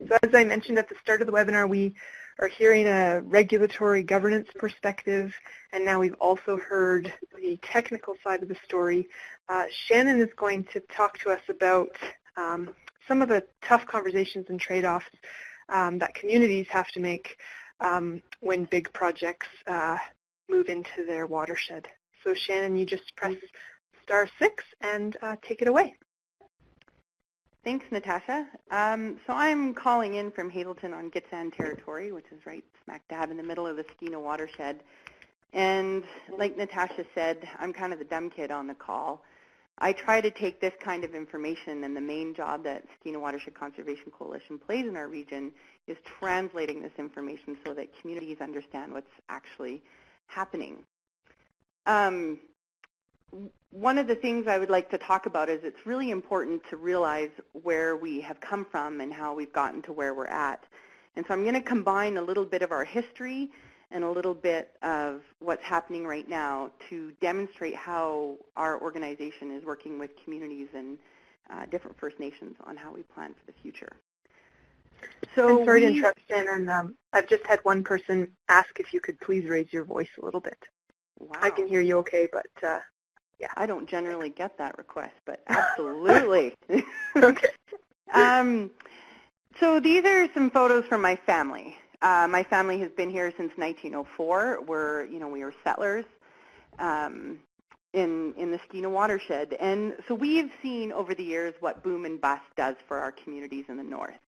So as I mentioned at the start of the webinar, we are hearing a regulatory governance perspective, and now we've also heard the technical side of the story. Shannon is going to talk to us about some of the tough conversations and trade-offs that communities have to make when big projects move into their watershed. So Shannon, you just press *6 and take it away. Thanks, Natasha. So I'm calling in from Hazelton on Gitxsan territory, which is right smack dab in the middle of the Skeena watershed. And like Natasha said, I'm kind of the dumb kid on the call. I try to take this kind of information, and the main job that Skeena Watershed Conservation Coalition plays in our region is translating this information so that communities understand what's actually happening. One of the things I would like to talk about is it's really important to realize where we have come from and how we've gotten to where we're at. And so I'm going to combine a little bit of our history and a little bit of what's happening right now to demonstrate how our organization is working with communities and different First Nations on how we plan for the future. So I'm sorry to interrupt, Shannon. I've just had one person ask if you could please raise your voice a little bit. Wow. I can hear you okay, but yeah. I don't generally get that request, but absolutely. Okay. So these are some photos from my family. My family has been here since 1904. We were settlers in the Skeena watershed, and so we've seen over the years what boom and bust does for our communities in the north.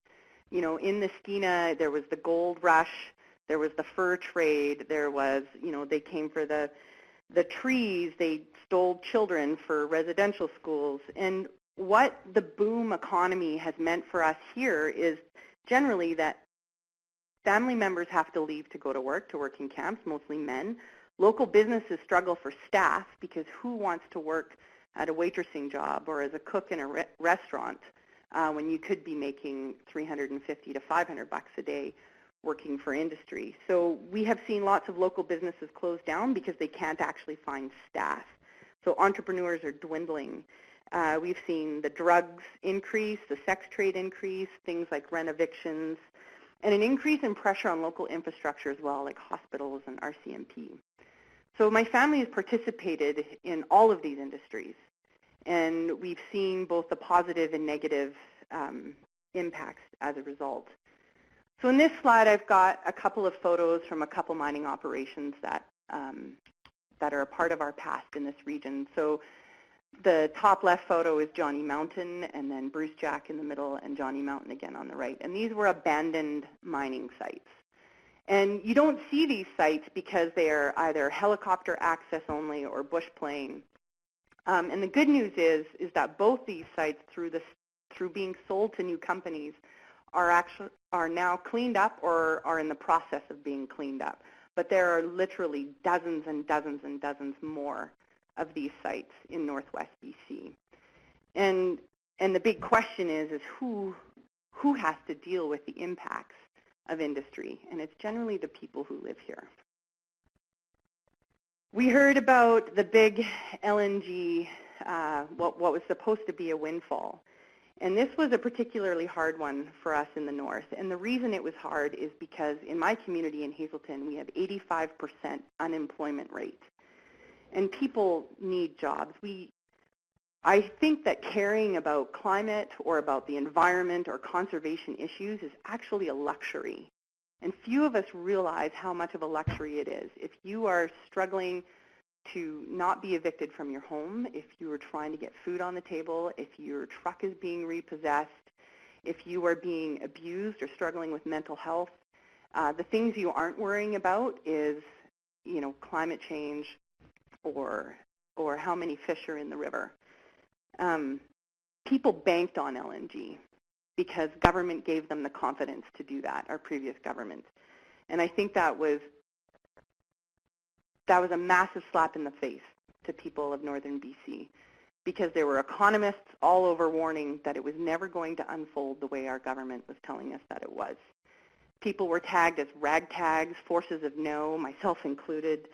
In the Skeena, there was the gold rush, there was the fur trade, there was, they came for the trees, they stole children for residential schools, and what the boom economy has meant for us here is generally that family members have to leave to go to work in camps, mostly men. Local businesses struggle for staff because who wants to work at a waitressing job or as a cook in a restaurant when you could be making $350 to $500 a day working for industry. So we have seen lots of local businesses close down because they can't actually find staff. So entrepreneurs are dwindling. We've seen the drugs increase, the sex trade increase, things like rent evictions, and an increase in pressure on local infrastructure as well, like hospitals and RCMP. So my family has participated in all of these industries, and we've seen both the positive and negative impacts as a result. So in this slide, I've got a couple of photos from a couple mining operations that are a part of our past in this region. So the top left photo is Johnny Mountain, and then Bruce Jack in the middle, and Johnny Mountain again on the right. And these were abandoned mining sites. And you don't see these sites because they are either helicopter access only or bush plane. And the good news is that both these sites, through being sold to new companies, are now cleaned up or are in the process of being cleaned up. But there are literally dozens and dozens and dozens more of these sites in northwest BC. And the big question is who has to deal with the impacts of industry? And it's generally the people who live here. We heard about the big LNG, what was supposed to be a windfall. And this was a particularly hard one for us in the north. And the reason it was hard is because in my community in Hazelton, we have 85% unemployment rate. And people need jobs. I think that caring about climate or about the environment or conservation issues is actually a luxury. And few of us realize how much of a luxury it is. If you are struggling to not be evicted from your home, if you are trying to get food on the table, if your truck is being repossessed, if you are being abused or struggling with mental health, the things you aren't worrying about is, climate change or how many fish are in the river. People banked on LNG because government gave them the confidence to do that, our previous government. And I think that was a massive slap in the face to people of northern BC, because there were economists all over warning that it was never going to unfold the way our government was telling us that it was. People were tagged as ragtags, forces of no, myself included,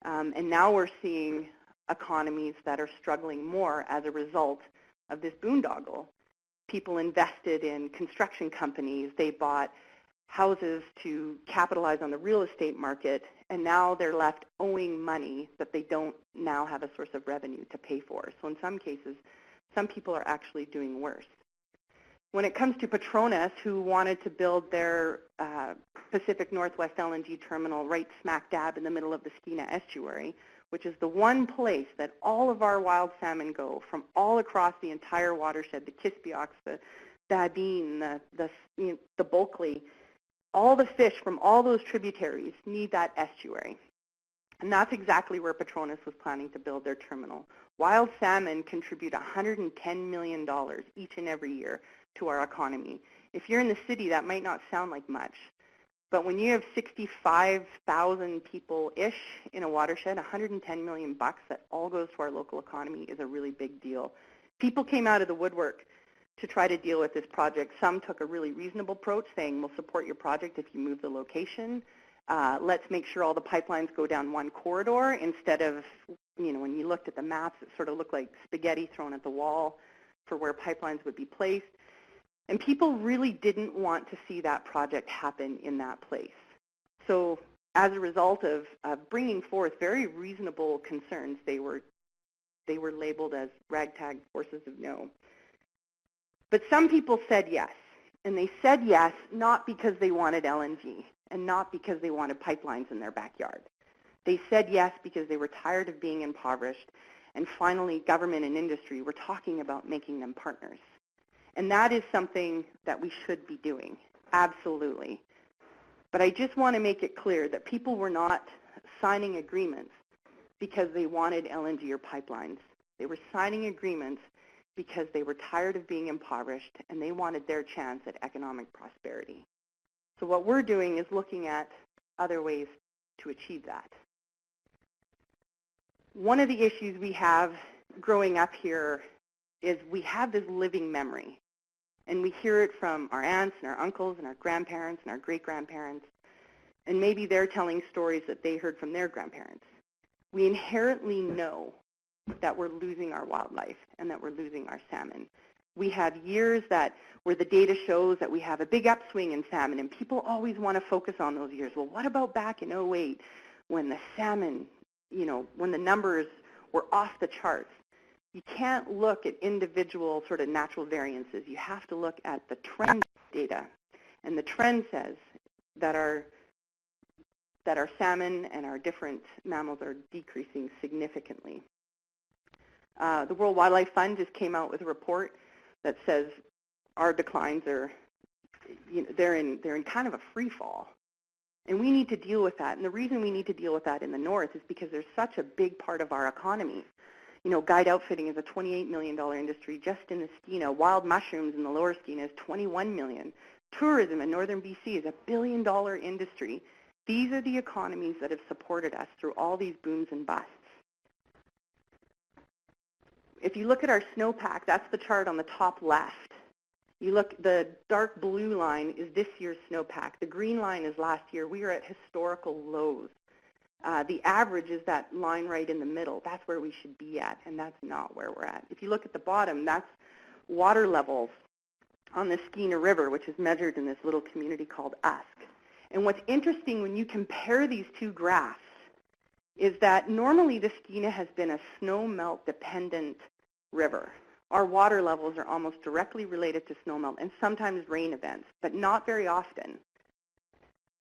and now we're seeing economies that are struggling more as a result of this boondoggle. People invested in construction companies, they bought houses to capitalize on the real estate market, and now they're left owing money that they don't now have a source of revenue to pay for. So in some cases, some people are actually doing worse. When it comes to Petronas, who wanted to build their Pacific Northwest LNG terminal right smack dab in the middle of the Skeena Estuary, which is the one place that all of our wild salmon go from all across the entire watershed, the Kispiox, the Babine, the Bulkley, all the fish from all those tributaries need that estuary. And that's exactly where Petronas was planning to build their terminal. Wild salmon contribute $110 million each and every year to our economy. If you're in the city, that might not sound like much. But when you have 65,000 people-ish in a watershed, $110 million that all goes to our local economy is a really big deal. People came out of the woodwork to try to deal with this project. Some took a really reasonable approach, saying we'll support your project if you move the location. Let's make sure all the pipelines go down one corridor instead of, when you looked at the maps, it sort of looked like spaghetti thrown at the wall for where pipelines would be placed. And people really didn't want to see that project happen in that place. So as a result of bringing forth very reasonable concerns, they were labeled as ragtag forces of no. But some people said yes, and they said yes not because they wanted LNG and not because they wanted pipelines in their backyard. They said yes because they were tired of being impoverished, and finally government and industry were talking about making them partners. And that is something that we should be doing, absolutely. But I just want to make it clear that people were not signing agreements because they wanted LNG or pipelines. They were signing agreements because they were tired of being impoverished and they wanted their chance at economic prosperity. So what we're doing is looking at other ways to achieve that. One of the issues we have growing up here is we have this living memory And we hear it from our aunts and our uncles and our grandparents and our great-grandparents. And maybe they're telling stories that they heard from their grandparents. We inherently know that we're losing our wildlife and that we're losing our salmon. We have years where the data shows that we have a big upswing in salmon, and people always want to focus on those years. Well, what about back in '08 when the salmon, when the numbers were off the charts? You can't look at individual sort of natural variances. You have to look at the trend data. And the trend says that our salmon and our different mammals are decreasing significantly. The World Wildlife Fund just came out with a report that says our declines are, they're in kind of a free fall. And we need to deal with that. And the reason we need to deal with that in the north is because there's such a big part of our economy. Guide outfitting is a $28 million industry just in the Skeena. Wild mushrooms in the lower Skeena is $21 million. Tourism in northern BC is a $1 billion industry. These are the economies that have supported us through all these booms and busts. If you look at our snowpack, that's the chart on the top left. You look, the dark blue line is this year's snowpack. The green line is last year. We are at historical lows. The average is that line right in the middle. That's where we should be at, and that's not where we're at. If you look at the bottom, that's water levels on the Skeena River, which is measured in this little community called Usk. And what's interesting when you compare these two graphs is that normally the Skeena has been a snowmelt dependent river. Our water levels are almost directly related to snowmelt and sometimes rain events, but not very often.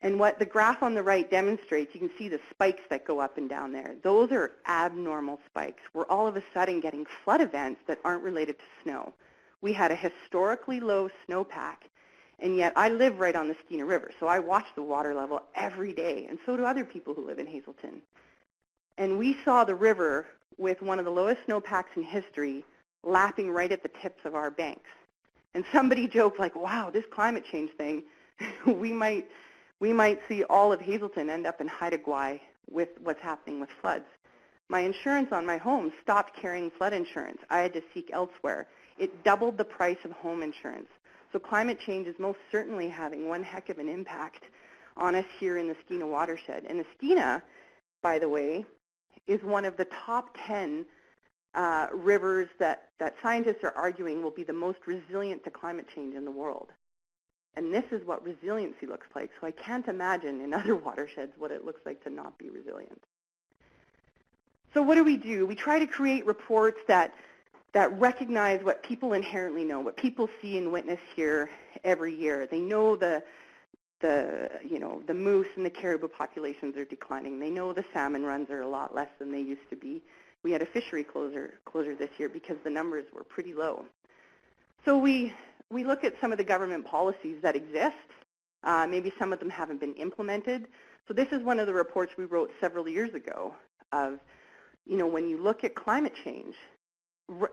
And what the graph on the right demonstrates, you can see the spikes that go up and down there. Those are abnormal spikes. We're all of a sudden getting flood events that aren't related to snow. We had a historically low snowpack, and yet I live right on the Skeena River, so I watch the water level every day, and so do other people who live in Hazelton. And we saw the river with one of the lowest snowpacks in history lapping right at the tips of our banks. And somebody joked like, wow, this climate change thing, we might see all of Hazelton end up in Haida Gwaii with what's happening with floods. My insurance on my home stopped carrying flood insurance. I had to seek elsewhere. It doubled the price of home insurance. So climate change is most certainly having one heck of an impact on us here in the Skeena watershed. And the Skeena, by the way, is one of the top 10 rivers that scientists are arguing will be the most resilient to climate change in the world. And this is what resiliency looks like. So I can't imagine in other watersheds what it looks like to not be resilient. So what do? We try to create reports that recognize what people inherently know, what people see and witness here every year. They know the moose and the caribou populations are declining. They know the salmon runs are a lot less than they used to be. We had a fishery closure this year because the numbers were pretty low. So we look at some of the government policies that exist. Maybe some of them haven't been implemented. So this is one of the reports we wrote several years ago of, when you look at climate change,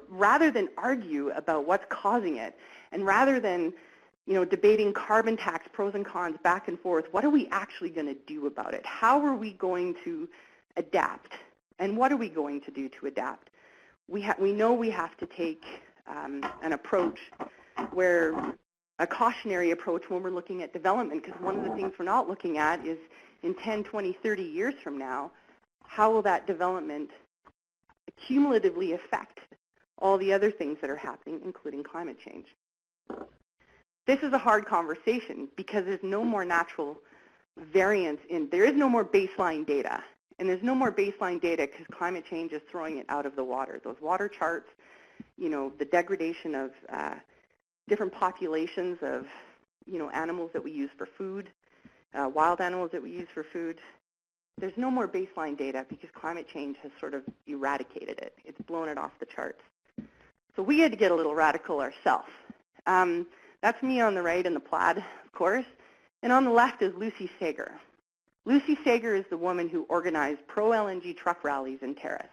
rather than argue about what's causing it, and rather than, debating carbon tax pros and cons back and forth, what are we actually going to do about it? How are we going to adapt? And what are we going to do to adapt? We know we have to take an approach where a cautionary approach when we're looking at development, because one of the things we're not looking at is in 10, 20, 30 years from now, how will that development cumulatively affect all the other things that are happening, including climate change? This is a hard conversation because there's no more natural variance there is no more baseline data. And there's no more baseline data because climate change is throwing it out of the water. Those water charts, the degradation of different populations of, animals that we use for food, wild animals that we use for food. There's no more baseline data because climate change has sort of eradicated it. It's blown it off the charts. So we had to get a little radical ourselves. That's me on the right in the plaid, of course. And on the left is Lucy Sager. Lucy Sager is the woman who organized pro-LNG truck rallies in Terrace.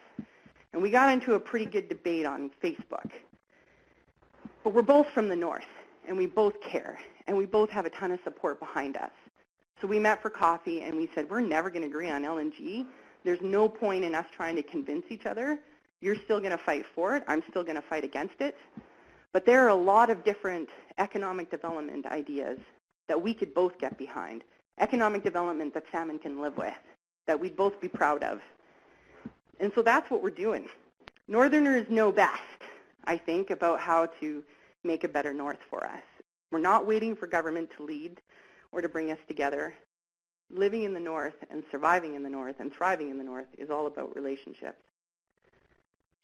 And we got into a pretty good debate on Facebook. But we're both from the north, and we both care, and we both have a ton of support behind us. So we met for coffee, and we said, we're never going to agree on LNG. There's no point in us trying to convince each other. You're still going to fight for it. I'm still going to fight against it. But there are a lot of different economic development ideas that we could both get behind. Economic development that salmon can live with, that we'd both be proud of. And so that's what we're doing. Northerners know best, I think, about how to make a better north for us. We're not waiting for government to lead or to bring us together. Living in the north and surviving in the north and thriving in the north is all about relationships.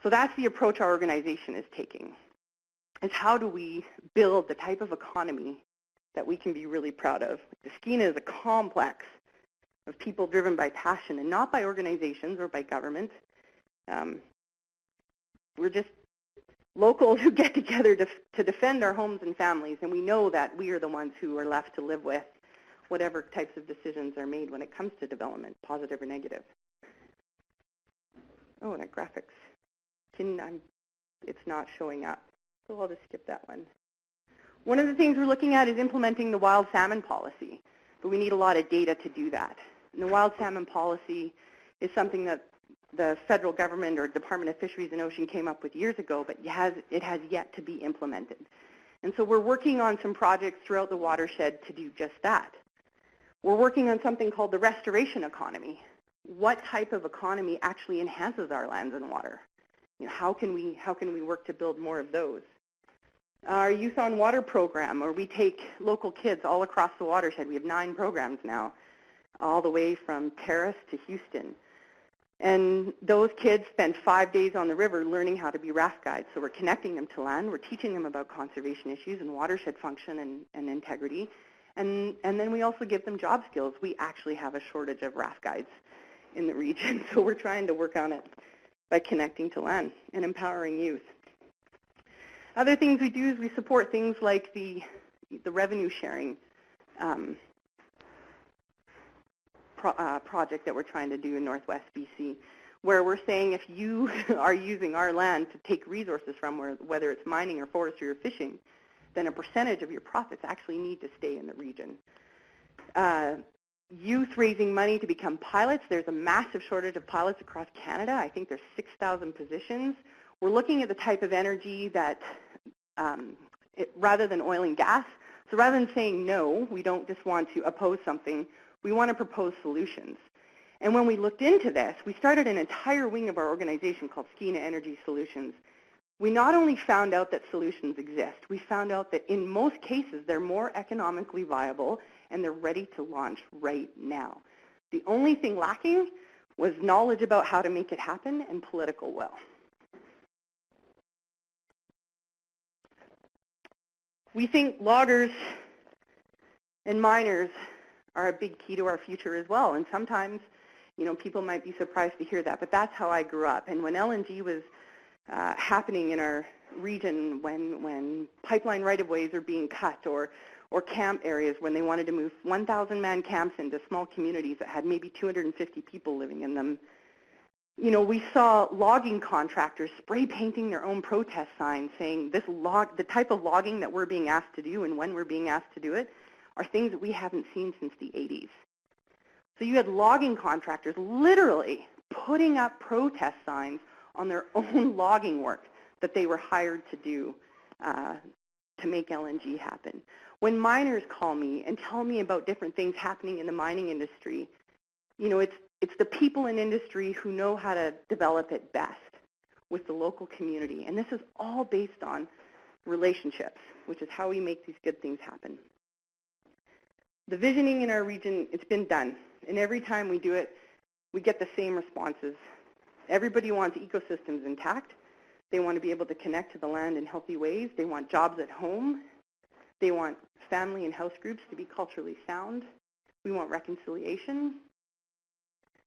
So that's the approach our organization is taking. Is how do we build the type of economy that we can be really proud of? The Skeena is a complex of people driven by passion and not by organizations or by government. We're just locals who get together to defend our homes and families, and we know that we are the ones who are left to live with whatever types of decisions are made when it comes to development, positive or negative. Oh, and our graphics. It's not showing up, so I'll just skip that one. One of the things we're looking at is implementing the wild salmon policy, but we need a lot of data to do that. And the wild salmon policy is something that the federal government or Department of Fisheries and Ocean came up with years ago, but it has yet to be implemented. And so we're working on some projects throughout the watershed to do just that. We're working on something called the restoration economy. What type of economy actually enhances our lands and water? You know, how can we work to build more of those? Our Youth on Water program, where we take local kids all across the watershed. We have 9 programs now, all the way from Terrace to Houston. And those kids spend 5 days on the river learning how to be raft guides. So we're connecting them to land. We're teaching them about conservation issues and watershed function and integrity. And then we also give them job skills. We actually have a shortage of raft guides in the region. So we're trying to work on it by connecting to land and empowering youth. Other things we do is we support things like the revenue sharing project that we're trying to do in Northwest BC, where we're saying if you are using our land to take resources from, whether it's mining or forestry or fishing, then a percentage of your profits actually need to stay in the region. Youth raising money to become pilots. There's a massive shortage of pilots across Canada. I think there's 6,000 positions. We're looking at the type of energy that, rather than oil and gas, so rather than saying no, we don't just want to oppose something, we want to propose solutions. And when we looked into this, we started an entire wing of our organization called Skeena Energy Solutions. We not only found out that solutions exist, we found out that in most cases they're more economically viable and they're ready to launch right now. The only thing lacking was knowledge about how to make it happen and political will. We think loggers and miners are a big key to our future as well. And sometimes, you know, people might be surprised to hear that, but that's how I grew up. And when LNG was happening in our region, when pipeline right-of-ways are being cut, or camp areas when they wanted to move 1,000-man camps into small communities that had maybe 250 people living in them, you know, we saw logging contractors spray painting their own protest signs saying the type of logging that we're being asked to do and when we're being asked to do it are things that we haven't seen since the 80s. So you had logging contractors literally putting up protest signs on their own logging work that they were hired to do to make LNG happen. When miners call me and tell me about different things happening in the mining industry, you know, it's the people in industry who know how to develop it best with the local community. And this is all based on relationships, which is how we make these good things happen. The visioning in our region, it's been done. And every time we do it, we get the same responses. Everybody wants ecosystems intact. They want to be able to connect to the land in healthy ways. They want jobs at home. They want family and house groups to be culturally sound. We want reconciliation.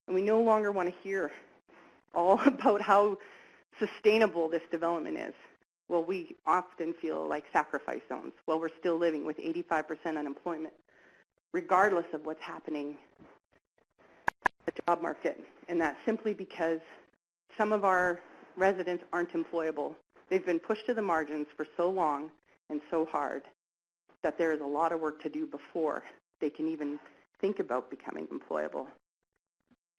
And we no longer want to hear all about how sustainable this development is. Well, we often feel like sacrifice zones. Well, we're still living with 85% unemployment, regardless of what's happening in the job market. And that's simply because some of our residents aren't employable. They've been pushed to the margins for so long and so hard that there is a lot of work to do before they can even think about becoming employable.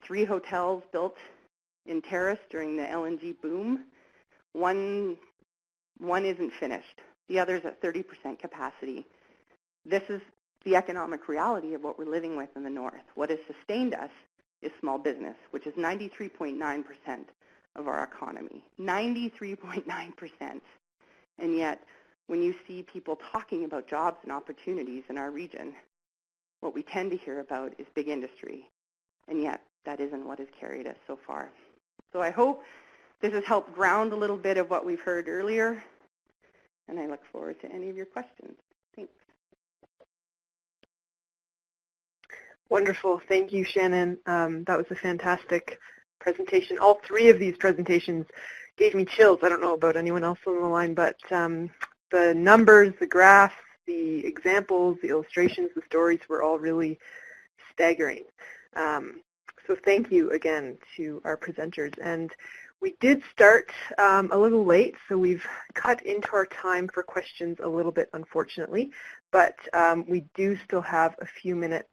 3 hotels built in Terrace during the LNG boom. One isn't finished. the others at 30% capacity. This is the economic reality of what we're living with in the north. What has sustained us is small business, which is 93.9% of our economy. 93.9%. And yet, when you see people talking about jobs and opportunities in our region, what we tend to hear about is big industry. And yet, that isn't what has carried us so far. So I hope this has helped ground a little bit of what we've heard earlier. And I look forward to any of your questions. Thanks. Wonderful. Thank you, Shannon. That was a fantastic presentation. All three of these presentations gave me chills. I don't know about anyone else on the line, but the numbers, the graphs, the examples, the illustrations, the stories were all really staggering. So thank you again to our presenters. And we did start a little late, so we've cut into our time for questions a little bit, unfortunately. But we do still have a few minutes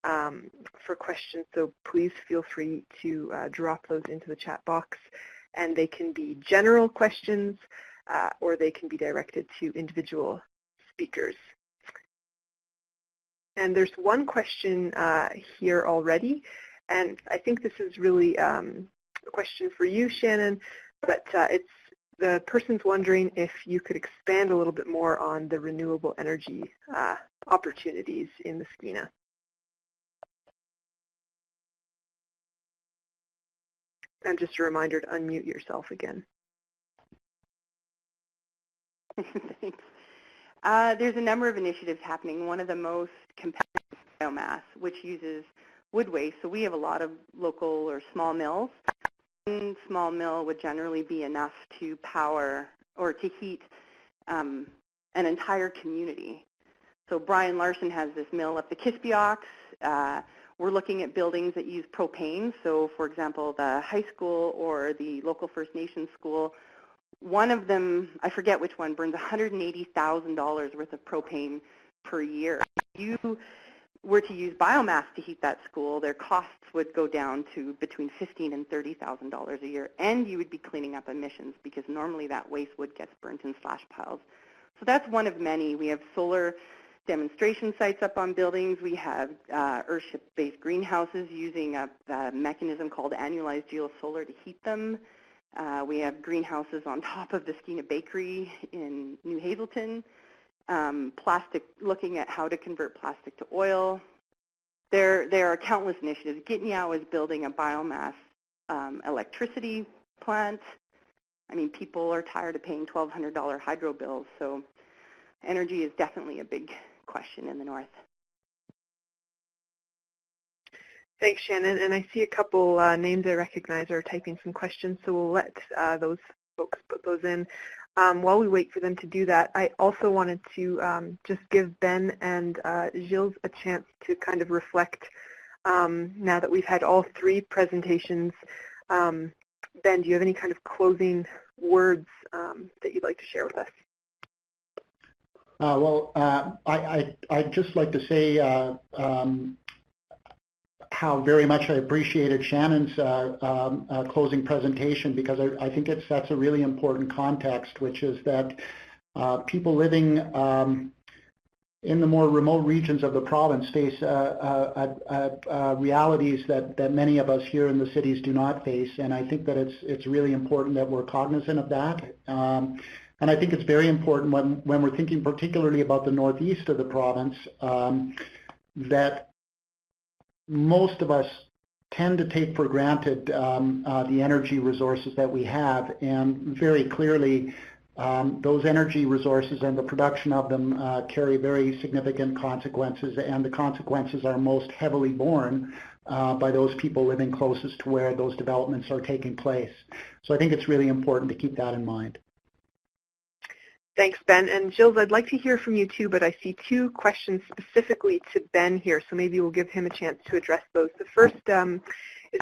for questions, so please feel free to drop those into the chat box. And they can be general questions or they can be directed to individual speakers. And there's one question here already, and I think this is really a question for you, Shannon, but the person's wondering if you could expand a little bit more on the renewable energy opportunities in the Skeena. And just a reminder to unmute yourself again. Thanks. There's a number of initiatives happening. One of the most competitive is biomass, which uses wood waste. So we have a lot of local or small mills. One small mill would generally be enough to power or to heat an entire community. So Brian Larson has this mill up the Kispiox. We're looking at buildings that use propane. So for example, the high school or the local First Nations school, one of them, I forget which one, burns $180,000 worth of propane per year. If you were to use biomass to heat that school, their costs would go down to between $15,000 and $30,000 a year, and you would be cleaning up emissions because normally that waste wood gets burnt in slash piles. So that's one of many. We have solar demonstration sites up on buildings. We have earthship-based greenhouses using a mechanism called annualized geosolar to heat them. We have greenhouses on top of the Skeena Bakery in New Hazelton. Plastic, looking at how to convert plastic to oil. There are countless initiatives. Gitniao is building a biomass electricity plant. I mean, people are tired of paying $1,200 hydro bills, so energy is definitely a big question in the north. Thanks, Shannon. And I see a couple names I recognize are typing some questions, so we'll let those folks put those in. While we wait for them to do that, I also wanted to just give Ben and Gilles a chance to kind of reflect now that we've had all three presentations. Ben, do you have any kind of closing words that you'd like to share with us? I'd just like to say how very much I appreciated Shannon's closing presentation, because I think it sets a really important context, which is that people living in the more remote regions of the province face realities that many of us here in the cities do not face, and I think that it's really important that we're cognizant of that. And I think it's very important when we're thinking particularly about the northeast of the province that most of us tend to take for granted the energy resources that we have, and very clearly those energy resources and the production of them carry very significant consequences, and the consequences are most heavily borne by those people living closest to where those developments are taking place. So I think it's really important to keep that in mind. Thanks, Ben. And Gilles, I'd like to hear from you too, but I see two questions specifically to Ben here, so maybe we'll give him a chance to address those. The first is a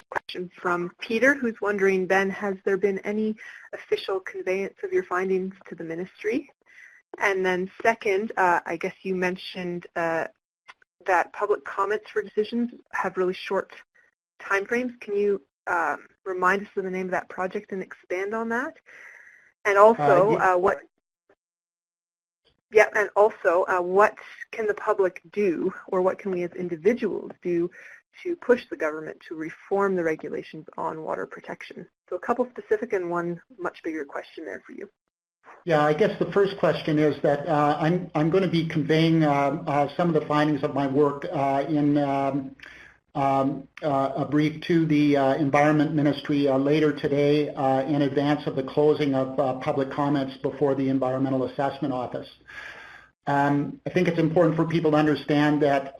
question from Peter, who's wondering, Ben, has there been any official conveyance of your findings to the ministry? And then second, I guess you mentioned that public comments for decisions have really short timeframes. Can you remind us of the name of that project and expand on that? And also, Yeah, and also, what can the public do, or what can we as individuals do to push the government to reform the regulations on water protection? So a couple specific and one much bigger question there for you. Yeah, I guess the first question is that I'm going to be conveying some of the findings of my work in a brief to the Environment Ministry later today in advance of the closing of public comments before the Environmental Assessment Office. I think it's important for people to understand that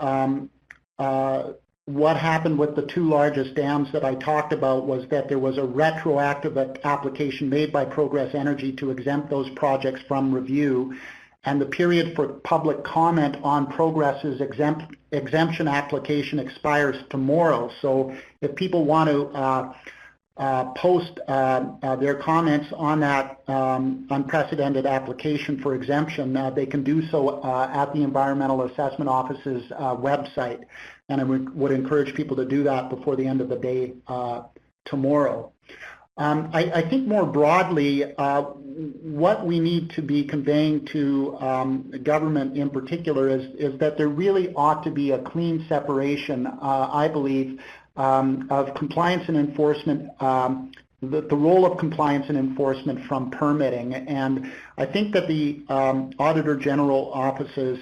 what happened with the two largest dams that I talked about was that there was a retroactive application made by Progress Energy to exempt those projects from review, and the period for public comment on Progress's exemption application expires tomorrow. So if people want to post their comments on that unprecedented application for exemption, they can do so at the Environmental Assessment Office's website. And I would encourage people to do that before the end of the day tomorrow. I think more broadly, what we need to be conveying to government in particular is that there really ought to be a clean separation, I believe, of compliance and enforcement, the role of compliance and enforcement from permitting. And I think that the Auditor General Office's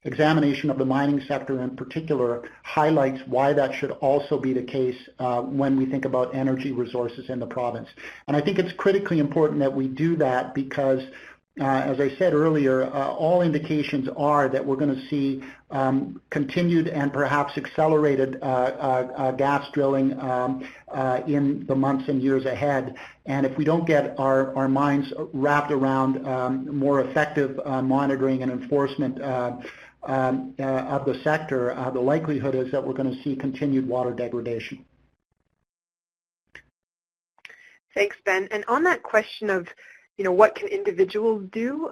examination of the mining sector in particular highlights why that should also be the case when we think about energy resources in the province. And I think it's critically important that we do that because as I said earlier, all indications are that we're going to see continued and perhaps accelerated gas drilling in the months and years ahead. And if we don't get our minds wrapped around more effective monitoring and enforcement of the sector, the likelihood is that we're going to see continued water degradation. Thanks, Ben. And on that question of what can individuals do?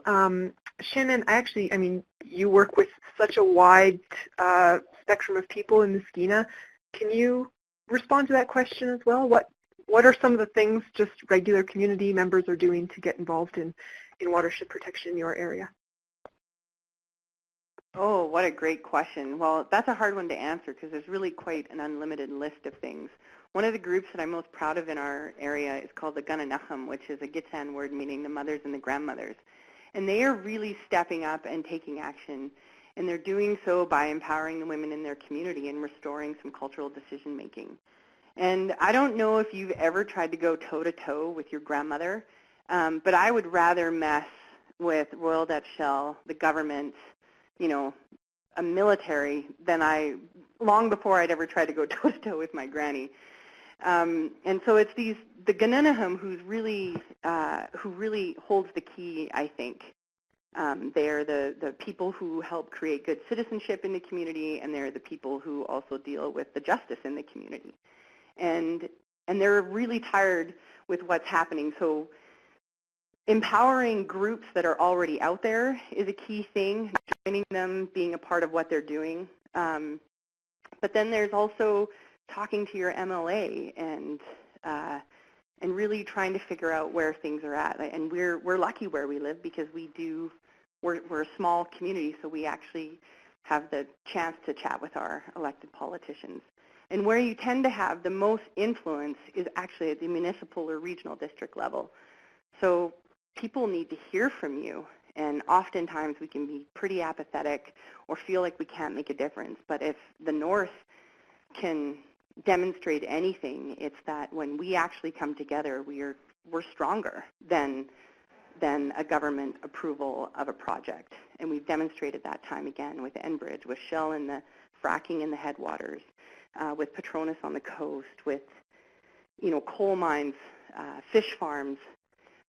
Shannon, I mean, you work with such a wide spectrum of people in the Skeena. Can you respond to that question as well? What are some of the things just regular community members are doing to get involved in watershed protection in your area? Oh, what a great question. Well, that's a hard one to answer because there's really quite an unlimited list of things. One of the groups that I'm most proud of in our area is called the Gunanachum, which is a Gitxsan word meaning the mothers and the grandmothers. And they are really stepping up and taking action. And they're doing so by empowering the women in their community and restoring some cultural decision making. And I don't know if you've ever tried to go toe-to-toe with your grandmother, but I would rather mess with Royal Dutch Shell, the government, a military, than long before I'd ever tried to go toe-to-toe with my granny. And so it's the Gunanachum who really holds the key, I think. They're the people who help create good citizenship in the community, and they're the people who also deal with the justice in the community. And they're really tired with what's happening. So empowering groups that are already out there is a key thing, joining them, being a part of what they're doing. But then there's also talking to your MLA and really trying to figure out where things are at. And we're lucky where we live because we're a small community, so we actually have the chance to chat with our elected politicians. And where you tend to have the most influence is actually at the municipal or regional district level. So people need to hear from you, and oftentimes we can be pretty apathetic or feel like we can't make a difference. But if the North can demonstrate anything, it's that when we actually come together, we're stronger than a government approval of a project. And we've demonstrated that time again with Enbridge, with Shell and the fracking in the headwaters, with Petronas on the coast, with coal mines, fish farms.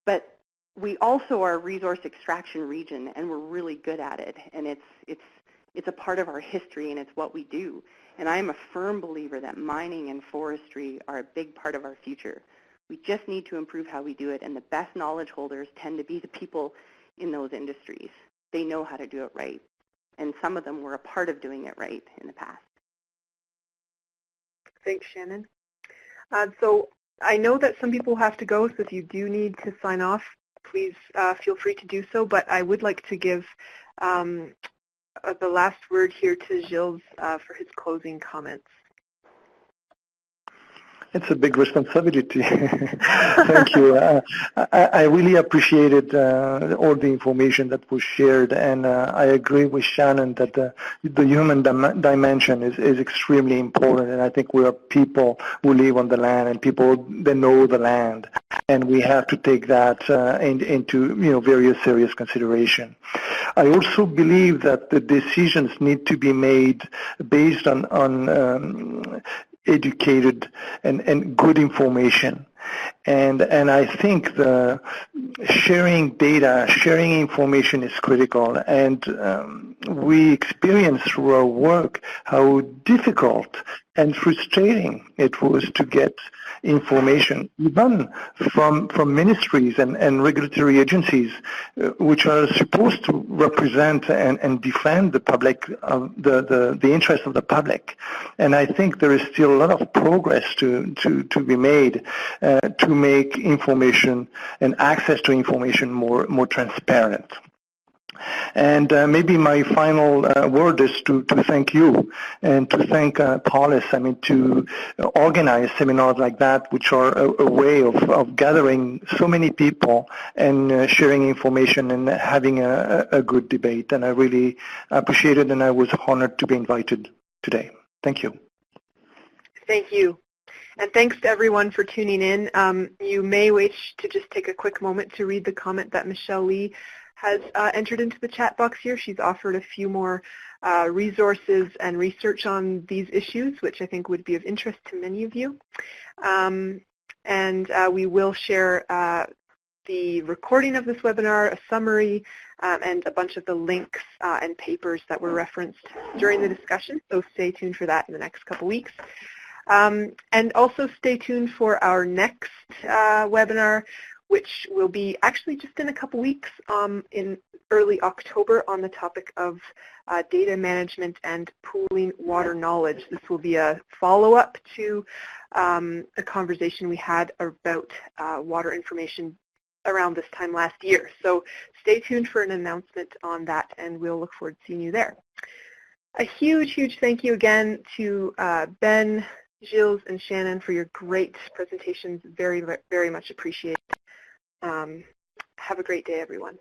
But we also are a resource extraction region, and we're really good at it. And it's a part of our history, and it's what we do. And I am a firm believer that mining and forestry are a big part of our future. We just need to improve how we do it, and the best knowledge holders tend to be the people in those industries. They know how to do it right, and some of them were a part of doing it right in the past. Thanks, Shannon. So I know that some people have to go, so if you do need to sign off, please feel free to do so. But I would like to give the last word here to Gilles for his closing comments. It's a big responsibility. Thank you. I really appreciated all the information that was shared, and I agree with Shannon that the human dimension is extremely important, and I think we are people who live on the land and people that know the land, and we have to take that into very serious consideration. I also believe that the decisions need to be made based on educated and good information. And I think the sharing data, sharing information is critical. And we experience through our work how difficult and frustrating it was to get information, even from ministries and regulatory agencies, which are supposed to represent and defend the public, the interest of the public. And I think there is still a lot of progress to be made to make information and access to information more transparent. And maybe my final word is to thank you and to thank Paulus, to organize seminars like that, which are a way of gathering so many people and sharing information and having a good debate. And I really appreciate it, and I was honored to be invited today. Thank you. Thank you. And thanks to everyone for tuning in. You may wish to just take a quick moment to read the comment that Michelle Lee has entered into the chat box here. She's offered a few more resources and research on these issues, which I think would be of interest to many of you. And we will share the recording of this webinar, a summary, and a bunch of the links and papers that were referenced during the discussion. So stay tuned for that in the next couple weeks. And also stay tuned for our next webinar, which will be actually just in a couple weeks in early October on the topic of data management and pooling water knowledge. This will be a follow-up to a conversation we had about water information around this time last year. So stay tuned for an announcement on that, and we'll look forward to seeing you there. A huge, huge thank you again to Ben, Gilles, and Shannon for your great presentations. Very, very much appreciated. Have a great day, everyone.